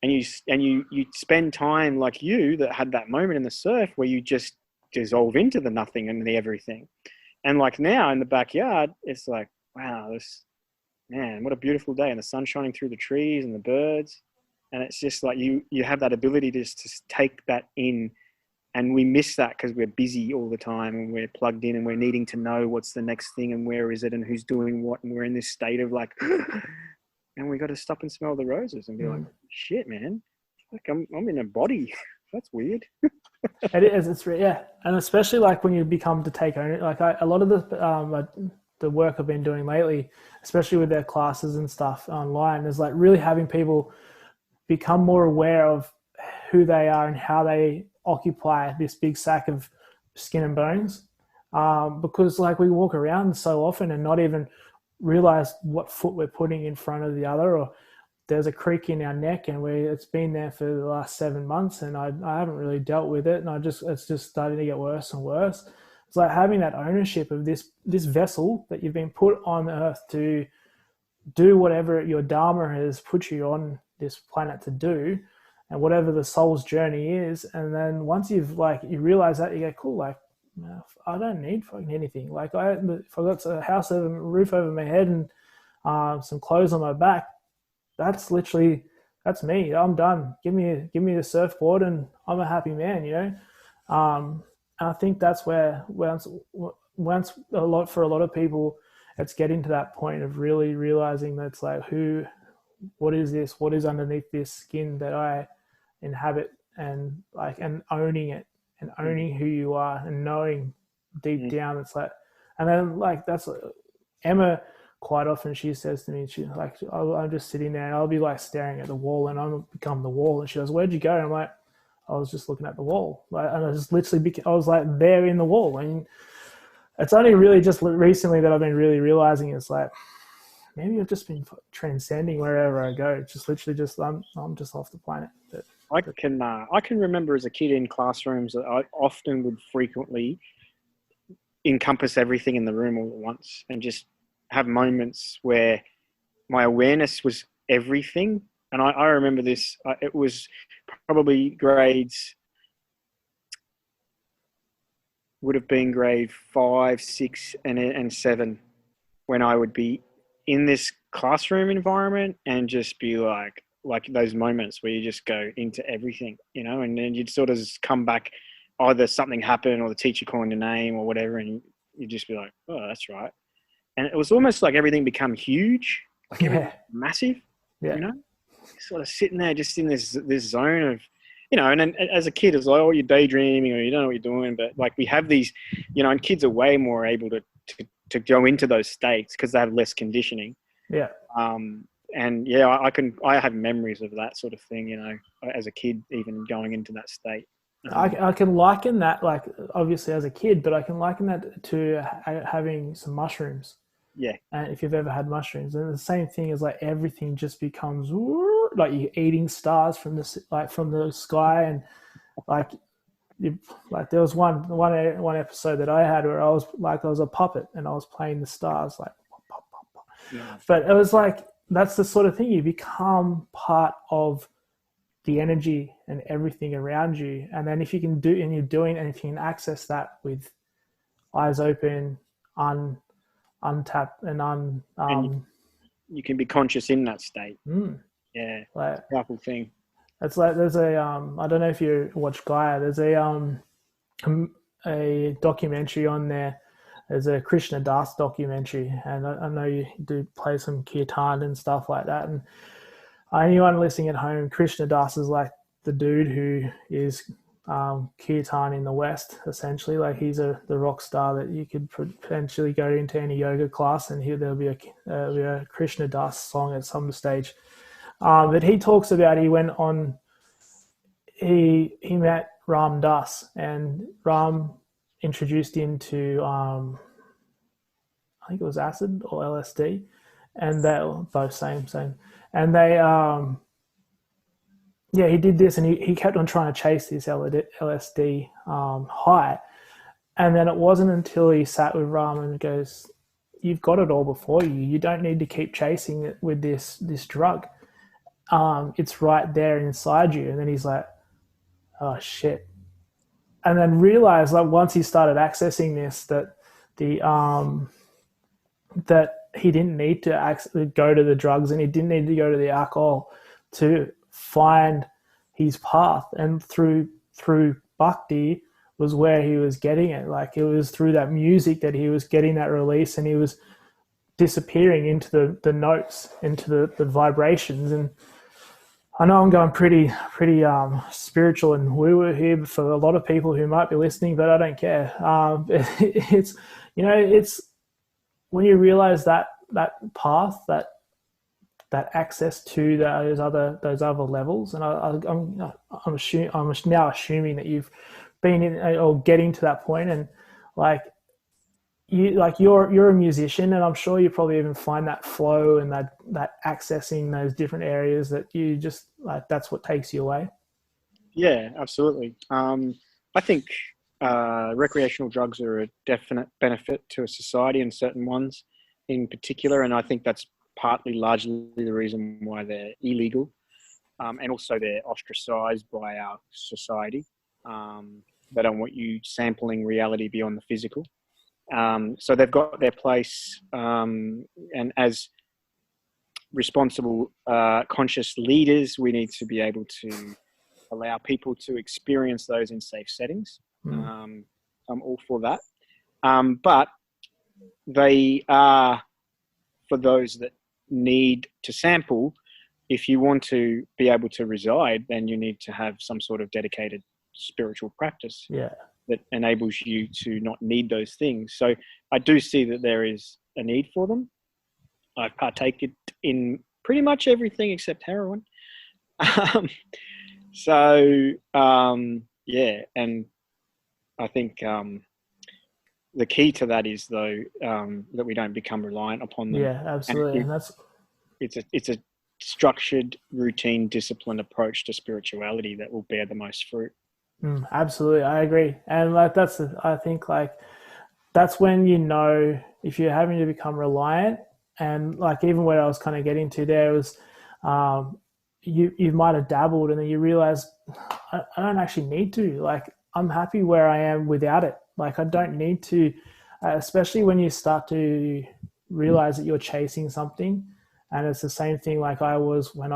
and you spend time like you that had that moment in the surf where you just dissolve into the nothing and the everything. And like now in the backyard, it's like, wow, man, what a beautiful day, and the sun shining through the trees and the birds. And it's just like you have that ability just to take that in. And we miss that because we're busy all the time and we're plugged in and we're needing to know what's the next thing and where is it and who's doing what. And we're in this state of like, and we got to stop and smell the roses and be like, shit, man, like I'm in a body. That's weird. It is. Yeah. And especially like when you become to take ownership, like a lot of the work I've been doing lately, especially with their classes and stuff online, is like really having people become more aware of who they are and how they occupy this big sack of skin and bones. Because like we walk around so often and not even realize what foot we're putting in front of the other, or there's a creak in our neck and it's been there for the last 7 months and I haven't really dealt with it, and it's just starting to get worse and worse. It's like having that ownership of this vessel that you've been put on earth to do whatever your dharma has put you on this planet to do, and whatever the soul's journey is. And then once you realize that, you go, cool, like, I don't need fucking anything. Like if I got a house over, a roof over my head and some clothes on my back, that's me. I'm done. Give me a surfboard and I'm a happy man, And I think that's where once for a lot of people, it's getting to that point of really realizing that it's like, what is this? What is underneath this skin that I inhabit, and owning it and owning who you are and knowing deep down. It's like, and then like that's Emma. Quite often she says to me, she's like, I'm just sitting there and I'll be like staring at the wall and I'm become the wall. And she goes, where'd you go? And I'm like, I was just looking at the wall. Like, and I just literally I was like there in the wall. And it's only really just recently that I've been really realizing it's like, maybe I've just been transcending wherever I go. Just literally I'm just off the planet. But I can remember as a kid in classrooms that I often would frequently encompass everything in the room all at once and just have moments where my awareness was everything. And I remember this, it was probably grades would have been grade 5, 6, and 7, when I would be in this classroom environment and just be like those moments where you just go into everything, and then you'd sort of come back, either something happened or the teacher calling your name or whatever, and you'd just be like, oh, that's right. And it was almost like everything become huge, like everything massive, sort of sitting there just in this zone of, and then as a kid, it's like, oh, you're daydreaming or you don't know what you're doing. But like we have these, and kids are way more able to go into those states because they have less conditioning. Yeah. And yeah, I have memories of that sort of thing, as a kid, even going into that state. I can liken that, like obviously as a kid, but I can liken that to having some mushrooms. Yeah. And if you've ever had mushrooms, and the same thing is like everything just becomes like you're eating stars from the sky, and like there was one episode that I had where I was a puppet and I was playing the stars like pop, pop, pop, pop. Yeah. But it was like that's the sort of thing, you become part of the energy and everything around you. And then if you can do, and you're doing, and if you can access that with eyes open, untapped and you can be conscious in that state. Yeah, like, it's a powerful thing. It's like there's a I don't know if you watch Gaia. There's a documentary on there. There's a Krishna Das documentary, and I know you do play some kirtan and stuff like that. And anyone listening at home, Krishna Das is like the dude who is kirtan in the West, essentially. Like he's the rock star that you could potentially go into any yoga class and there'll be a Krishna Das song at some stage. But he talks about, he met Ram Dass, and Ram introduced him to I think it was acid or LSD, and they were both same. And they he did this, and he kept on trying to chase this LSD high. And then it wasn't until he sat with Ram and goes, you've got it all before you. You don't need to keep chasing it with this drug. It's right there inside you. And then he's like, oh shit. And then realized, like, once he started accessing this, that that he didn't need to go to the drugs, and he didn't need to go to the alcohol to find his path. And through Bhakti was where he was getting it. Like, it was through that music that he was getting that release, and he was disappearing into the notes, into the vibrations. And I know I'm going pretty spiritual and woo-woo here for a lot of people who might be listening, but I don't care. It's when you realize that path, that access to those other levels, and I'm now assuming that you've been in or getting to that point, and you're a musician, and I'm sure you probably even find that flow and that accessing those different areas that you just like, that's what takes you away. Yeah, absolutely. I think recreational drugs are a definite benefit to a society, and certain ones in particular, and I think that's largely the reason why they're illegal, and also they're ostracized by our society. They don't want you sampling reality beyond the physical. So they've got their place, and as responsible, conscious leaders, we need to be able to allow people to experience those in safe settings. I'm all for that. But they are for those that need to sample. If you want to be able to reside, then you need to have some sort of dedicated spiritual practice. Yeah. That enables you to not need those things. So I do see that there is a need for them. I partake in pretty much everything except heroin. Yeah, and I think the key to that is, though, that we don't become reliant upon them. Yeah, absolutely. And it's a structured, routine, disciplined approach to spirituality that will bear the most fruit. Absolutely, I agree. And I think that's when you know if you're having to become reliant, and like even what I was kind of getting to there was you might have dabbled, and then you realize I don't actually need to. Like, I'm happy where I am without it. Like I don't need to, especially when you start to realize that you're chasing something. And it's the same thing like I was when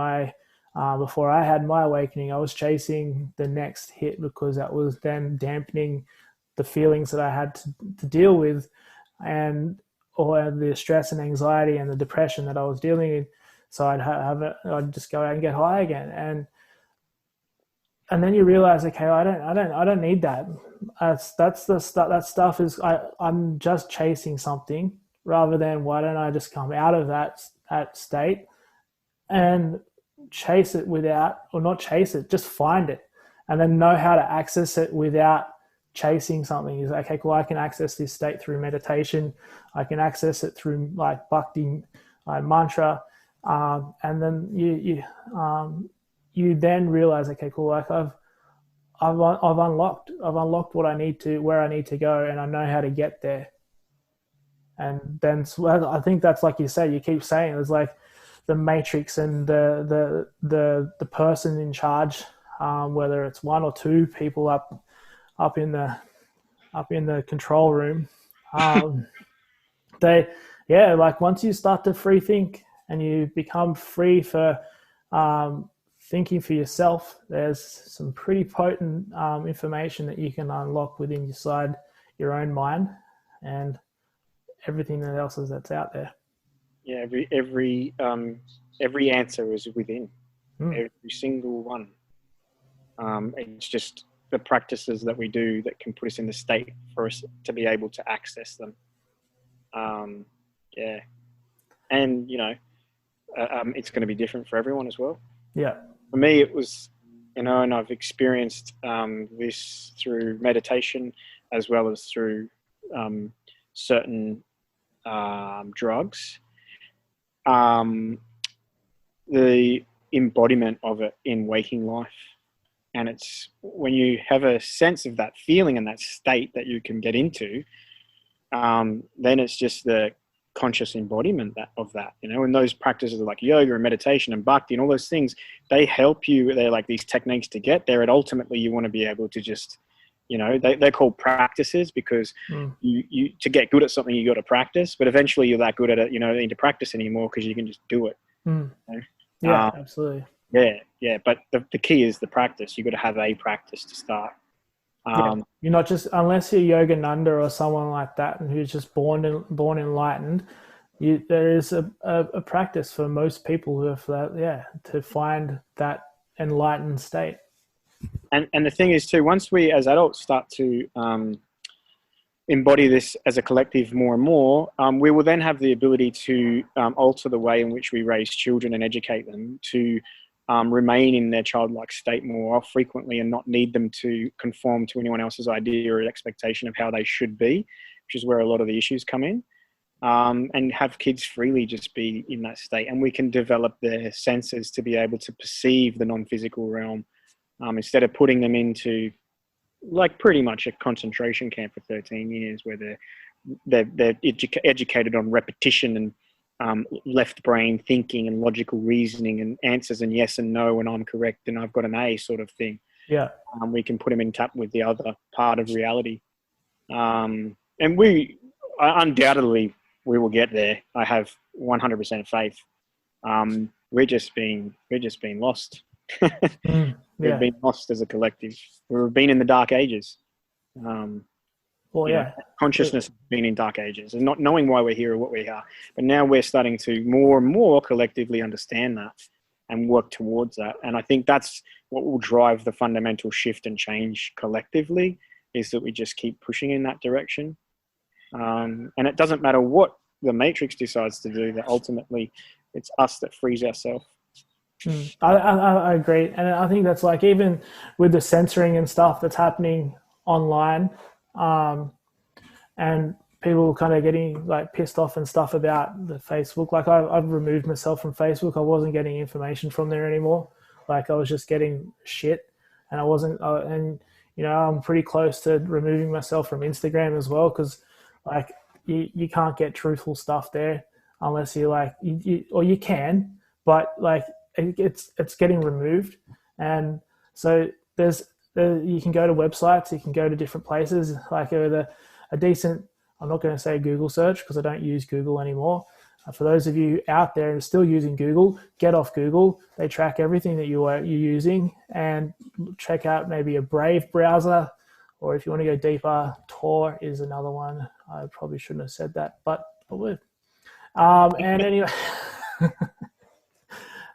before I had my awakening, I was chasing the next hit because that was then dampening the feelings that I had to deal with, and or the stress and anxiety and the depression that I was dealing with. So I'd just go out and get high again, and then you realize, okay, I don't need that. That's the stuff. That stuff is I'm just chasing something rather than why don't I just come out of that state and chase it without, or not chase it, just find it, and then know how to access it without chasing something. Is okay, cool. I can access this state through meditation. I can access it through like bhakti, mantra, and then you then realize, okay, cool. Like I've unlocked what I need to, where I need to go, and I know how to get there. And then I think that's like you say. You keep saying it's like the matrix and the person in charge, whether it's one or two people up in the control room, like once you start to free think and you become free for thinking for yourself, there's some pretty potent information that you can unlock within inside your own mind and everything else that's out there. Yeah, every answer is within. Every single one. It's just the practices that we do that can put us in the state for us to be able to access them. Yeah, and it's going to be different for everyone as well. Yeah. For me, it was, and I've experienced this through meditation as well as through certain drugs. The embodiment of it in waking life. And it's when you have a sense of that feeling and that state that you can get into, then it's just the conscious embodiment of that, and those practices like yoga and meditation and bhakti and all those things, they help you. They're like these techniques to get there. And ultimately you want to be able to just, they're called practices because you to get good at something, you got to practice, but eventually you're that good at it, you don't need to practice anymore because you can just do it. Yeah, absolutely. Yeah. But the key is the practice. You got to have a practice to start. You're not just, unless you're Yogananda or someone like that and who's just born enlightened, there is a practice for most people who have that, to find that enlightened state. And the thing is too, once we as adults start to embody this as a collective more and more, we will then have the ability to alter the way in which we raise children and educate them to remain in their childlike state more frequently and not need them to conform to anyone else's idea or expectation of how they should be, which is where a lot of the issues come in, and have kids freely just be in that state. And we can develop their senses to be able to perceive the non-physical realm instead of putting them into like pretty much a concentration camp for 13 years where they're educated on repetition and left brain thinking and logical reasoning and answers and yes and no and I'm correct and I've got an A sort of thing. Yeah. We can put them in tap with the other part of reality. And we undoubtedly we will get there. I have 100% faith. We're just being lost. We've been lost as a collective. We've been in the dark ages. Consciousness has been in dark ages and not knowing why we're here or what we are. But now we're starting to more and more collectively understand that and work towards that. And I think that's what will drive the fundamental shift and change collectively, is that we just keep pushing in that direction. And it doesn't matter what the matrix decides to do, that ultimately it's us that frees ourselves. I agree. And I think that's like, even with the censoring and stuff that's happening online, and people kind of getting like pissed off and stuff about the Facebook. Like I've removed myself from Facebook. I wasn't getting information from there anymore. Like I was just getting shit, and I wasn't. I'm pretty close to removing myself from Instagram as well, because like you can't get truthful stuff there unless you like or you can, but like it's getting removed, and so there's You can go to websites, you can go to different places, like a decent, I'm not going to say Google search because I don't use Google anymore. For those of you out there who are still using Google, get off Google. They track everything that you're using, and check out maybe a Brave browser, or if you want to go deeper, Tor is another one. I probably shouldn't have said that, but I would. And anyway,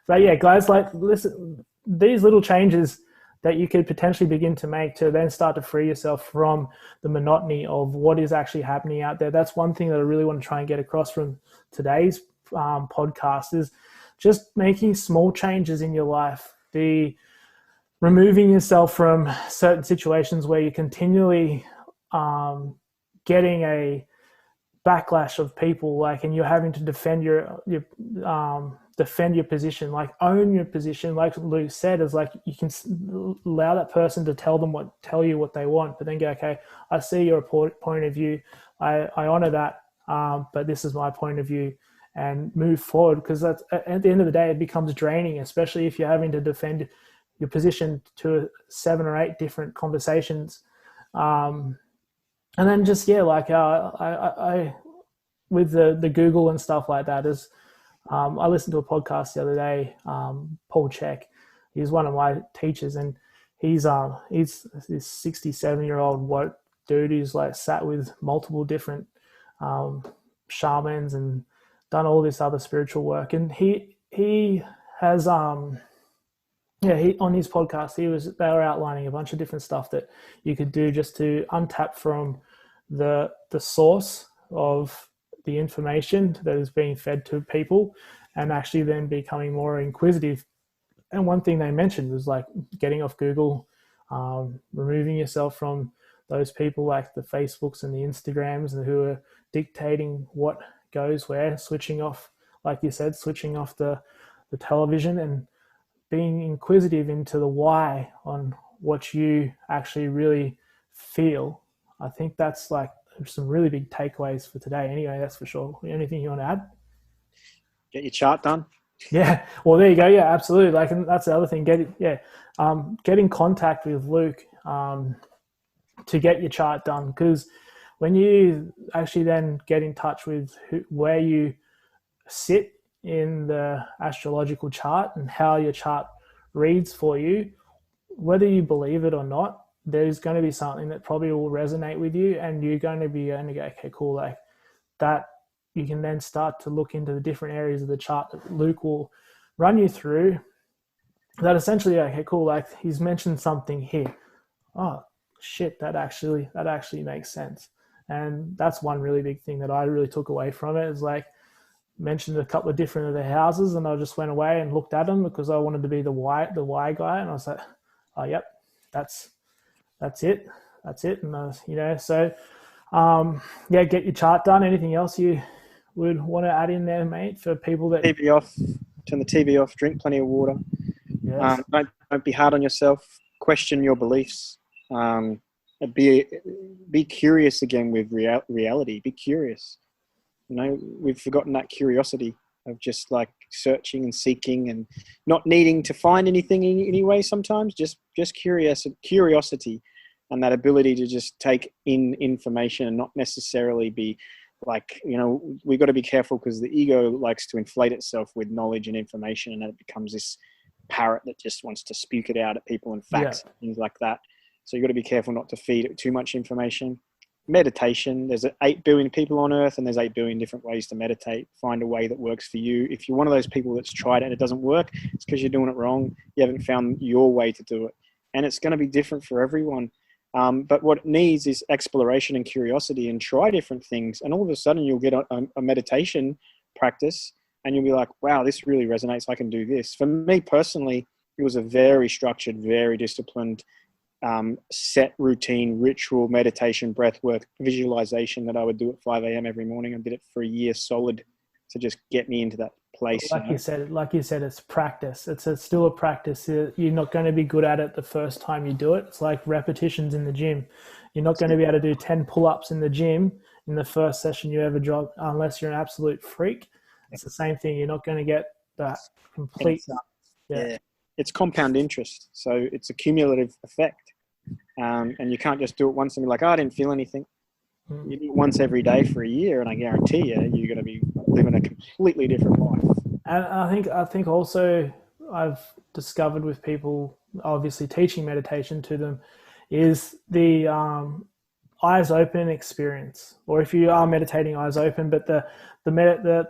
but yeah, guys, like, listen, these little changes that you could potentially begin to make to then start to free yourself from the monotony of what is actually happening out there. That's one thing that I really want to try and get across from today's podcast, is just making small changes in your life. The removing yourself from certain situations where you're continually getting a backlash of people, like, and you're having to defend your position, like own your position. Like Luke said, is like, you can allow that person to tell you what they want, but then go, okay, I see your point of view, I honor that, but this is my point of view, and move forward. Because that's, at the end of the day, it becomes draining, especially if you're having to defend your position to 7 or 8 different conversations. And then just, yeah, like I with the Google and stuff like that, is I listened to a podcast the other day, Paul Check. He's one of my teachers, and he's this 67-year-old woke dude who's like sat with multiple different shamans and done all this other spiritual work. And he has he, on his podcast, they were outlining a bunch of different stuff that you could do just to untap from the source of the information that is being fed to people, and actually then becoming more inquisitive. And one thing they mentioned was like getting off Google, removing yourself from those people like the Facebooks and the Instagrams, and who are dictating what goes where, switching off, like you said, switching off the television, and being inquisitive into the why on what you actually really feel. I think that's like some really big takeaways for today. Anyway, that's for sure. Anything you want to add? Get your chart done. Yeah. Well, there you go. Yeah, absolutely. Like, and that's the other thing. Get in contact with Luke to get your chart done, because when you actually then get in touch with where you sit in the astrological chart and how your chart reads for you, whether you believe it or not, there's going to be something that probably will resonate with you, and you're going to go, okay, cool, like that. You can then start to look into the different areas of the chart that Luke will run you through, that essentially, okay, cool, like he's mentioned something here. Oh shit, that actually makes sense. And that's one really big thing that I really took away from it, is like, mentioned a couple of different of the houses, and I just went away and looked at them because I wanted to be the why guy, and I was like, oh yep, that's it. And I was, so get your chart done. Anything else you would want to add in there, mate, for people that TV off, turn the TV off, drink plenty of water. Yes. Don't be hard on yourself. Question your beliefs. Be curious again with reality. Be curious. We've forgotten that curiosity of just like searching and seeking and not needing to find anything anyway. Sometimes just curiosity, and that ability to just take in information and not necessarily be like, we've got to be careful, because the ego likes to inflate itself with knowledge and information, and then it becomes this parrot that just wants to spew it out at people and facts and things like that. So you've got to be careful not to feed it too much information. Meditation, there's 8 billion people on earth, and there's 8 billion different ways to meditate. Find a way that works for you. If you're one of those people that's tried it and it doesn't work, it's because you're doing it wrong. You haven't found your way to do it, and it's going to be different for everyone. But what it needs is exploration and curiosity, and try different things, and all of a sudden you'll get a meditation practice, and you'll be like, wow, this really resonates. I can do this. For me personally, it was a very structured, very disciplined, set routine, ritual, meditation, breath work, visualization that I would do at 5 a.m. every morning. I did it for a year solid to just get me into that place. Like you said, it's practice. It's still a practice. You're not going to be good at it the first time you do it. It's like repetitions in the gym. You're not going to be able to do 10 pull-ups in the gym in the first session you ever jog, unless you're an absolute freak. It's the same thing. You're not going to get that complete. Yeah. It's compound interest. So it's a cumulative effect. And you can't just do it once and be like, oh, I didn't feel anything. Mm. You do it once every day for a year, and I guarantee you, you're going to be living a completely different life. And I think also I've discovered with people, obviously teaching meditation to them, is the eyes open experience. Or if you are meditating, eyes open, but the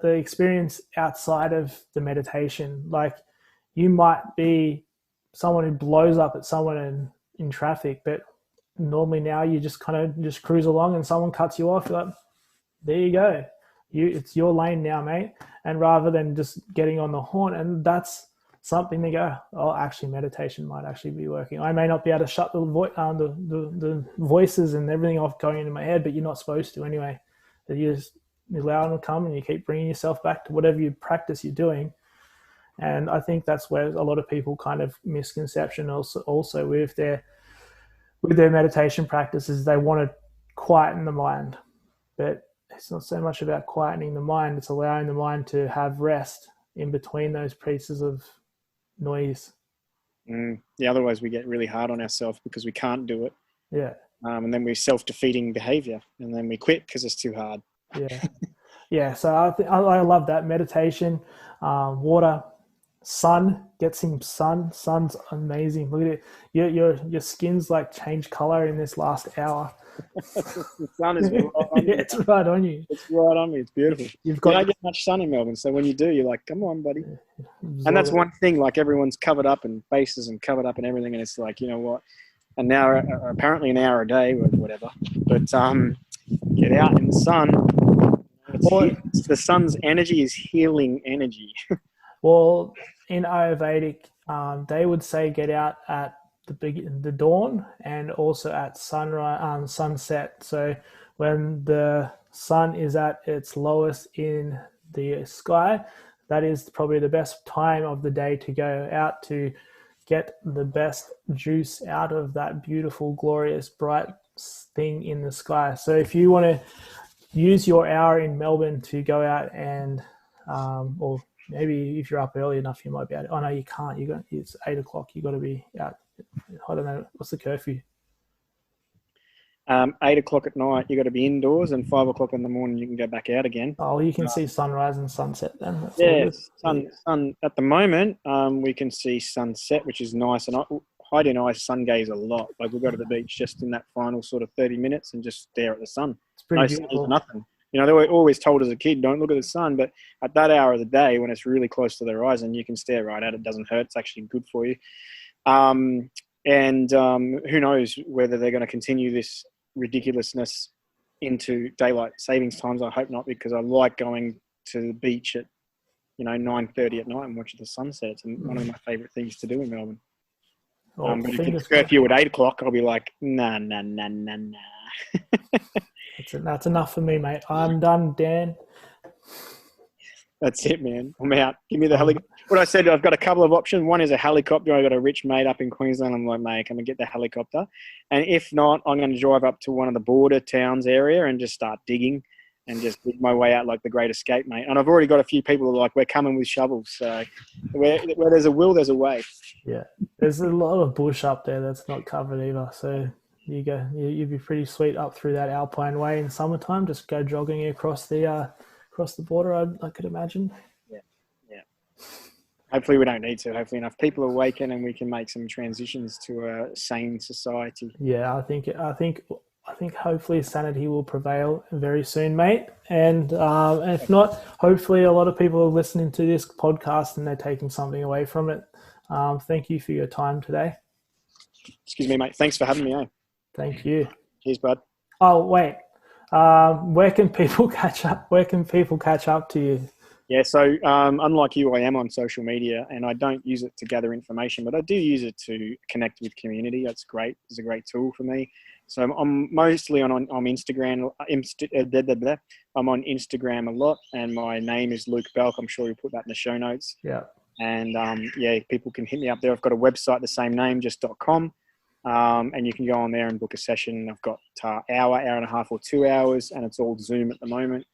experience outside of the meditation, like you might be someone who blows up at someone in traffic, but normally now you just kind of just cruise along and someone cuts you off, you're like, there you go, it's your lane now, mate. And rather than just getting on the horn, and that's something to go, oh, actually meditation might actually be working. I may not be able to shut the voices and everything off going into my head, but you're not supposed to anyway. That you just allow them to come and you keep bringing yourself back to whatever you practice you're doing. And I think that's where a lot of people kind of misconception also with their meditation practices, they want to quieten the mind, but it's not so much about quietening the mind, it's allowing the mind to have rest in between those pieces of noise. Yeah, otherwise we get really hard on ourselves because we can't do it. Yeah. And then we're self-defeating behavior, and then we quit because it's too hard. Yeah. So I love that meditation, water, sun. Get some sun. Sun's amazing. Look at it. Your skin's like changed color in this last hour. The sun is right on you. It's right on you. It's right on me. It's beautiful. You don't get much sun in Melbourne, so when you do, you're like, come on, buddy. And that's one thing, like everyone's covered up in faces and covered up in everything, and it's like, you know what? An hour, apparently an hour a day or whatever, but get out in the sun. The sun's energy is healing energy. Well, in Ayurvedic, they would say get out at the dawn and also at sunrise, sunset. So when the sun is at its lowest in the sky, that is probably the best time of the day to go out to get the best juice out of that beautiful, glorious, bright thing in the sky. So if you want to use your hour in Melbourne to go out and, or maybe if you're up early enough, you might be able to, oh no, you can't. It's 8 o'clock. You got to be out. I don't know. What's the curfew? 8 o'clock at night, you got to be indoors, and 5 o'clock in the morning, you can go back out again. Oh, you can see sunrise and sunset then. That's yes, sun. At the moment, we can see sunset, which is nice, and Heidi and I sun gaze a lot. Like we'll go to the beach just in that final sort of 30 minutes and just stare at the sun. It's pretty beautiful. Nothing. You know, they were always told as a kid, don't look at the sun, but at that hour of the day when it's really close to the horizon, you can stare right at it. It doesn't hurt. It's actually good for you. And who knows whether they're going to continue this ridiculousness into daylight savings times. I hope not, because I like going to the beach at 9:30 at night and watching the sunset. It's one of my favourite things to do in Melbourne. But if it's curfew at 8 o'clock, I'll be like, nah. That's enough for me, mate. I'm done, Dan. That's it, man. I'm out. Give me the helicopter. What I said, I've got a couple of options. One is a helicopter. I got a rich mate up in Queensland. I'm like, mate, come and get the helicopter. And if not, I'm going to drive up to one of the border towns area and just start digging and just dig my way out like the Great Escape, mate. And I've already got a few people who are like, we're coming with shovels. So where there's a will, there's a way. Yeah. There's a lot of bush up there that's not covered either. So you'd be pretty sweet up through that Alpine Way in summertime. Just go jogging across the border, I could imagine. Yeah. Hopefully we don't need to. Hopefully enough people awaken and we can make some transitions to a sane society. Yeah, I think hopefully sanity will prevail very soon, mate. And if not, hopefully a lot of people are listening to this podcast and they're taking something away from it. Thank you for your time today. Excuse me, mate. Thanks for having me. Thank you. Cheers, bud. Oh, wait. Where can people catch up? Where can people catch up to you? Yeah, so unlike you, I am on social media, and I don't use it to gather information, but I do use it to connect with community. That's great. It's a great tool for me. So I'm mostly on Instagram. I'm on Instagram a lot, and my name is Luke Balcke. I'm sure you'll put that in the show notes. Yeah. And people can hit me up there. I've got a website, the same name, just .com. And you can go on there and book a session. I've got hour and a half or 2 hours, and it's all Zoom at the moment.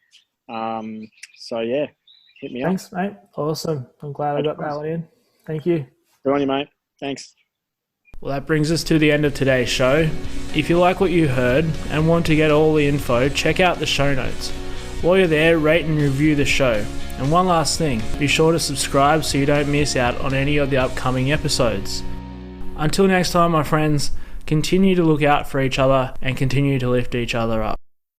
Hit me up. Thanks, mate. Awesome. I'm glad I got that one in. Thank you. Good on you, mate. Thanks. Well, that brings us to the end of today's show. If you like what you heard and want to get all the info, check out the show notes. While you're there, rate and review the show. And one last thing, be sure to subscribe so you don't miss out on any of the upcoming episodes. Until next time, my friends, continue to look out for each other and continue to lift each other up.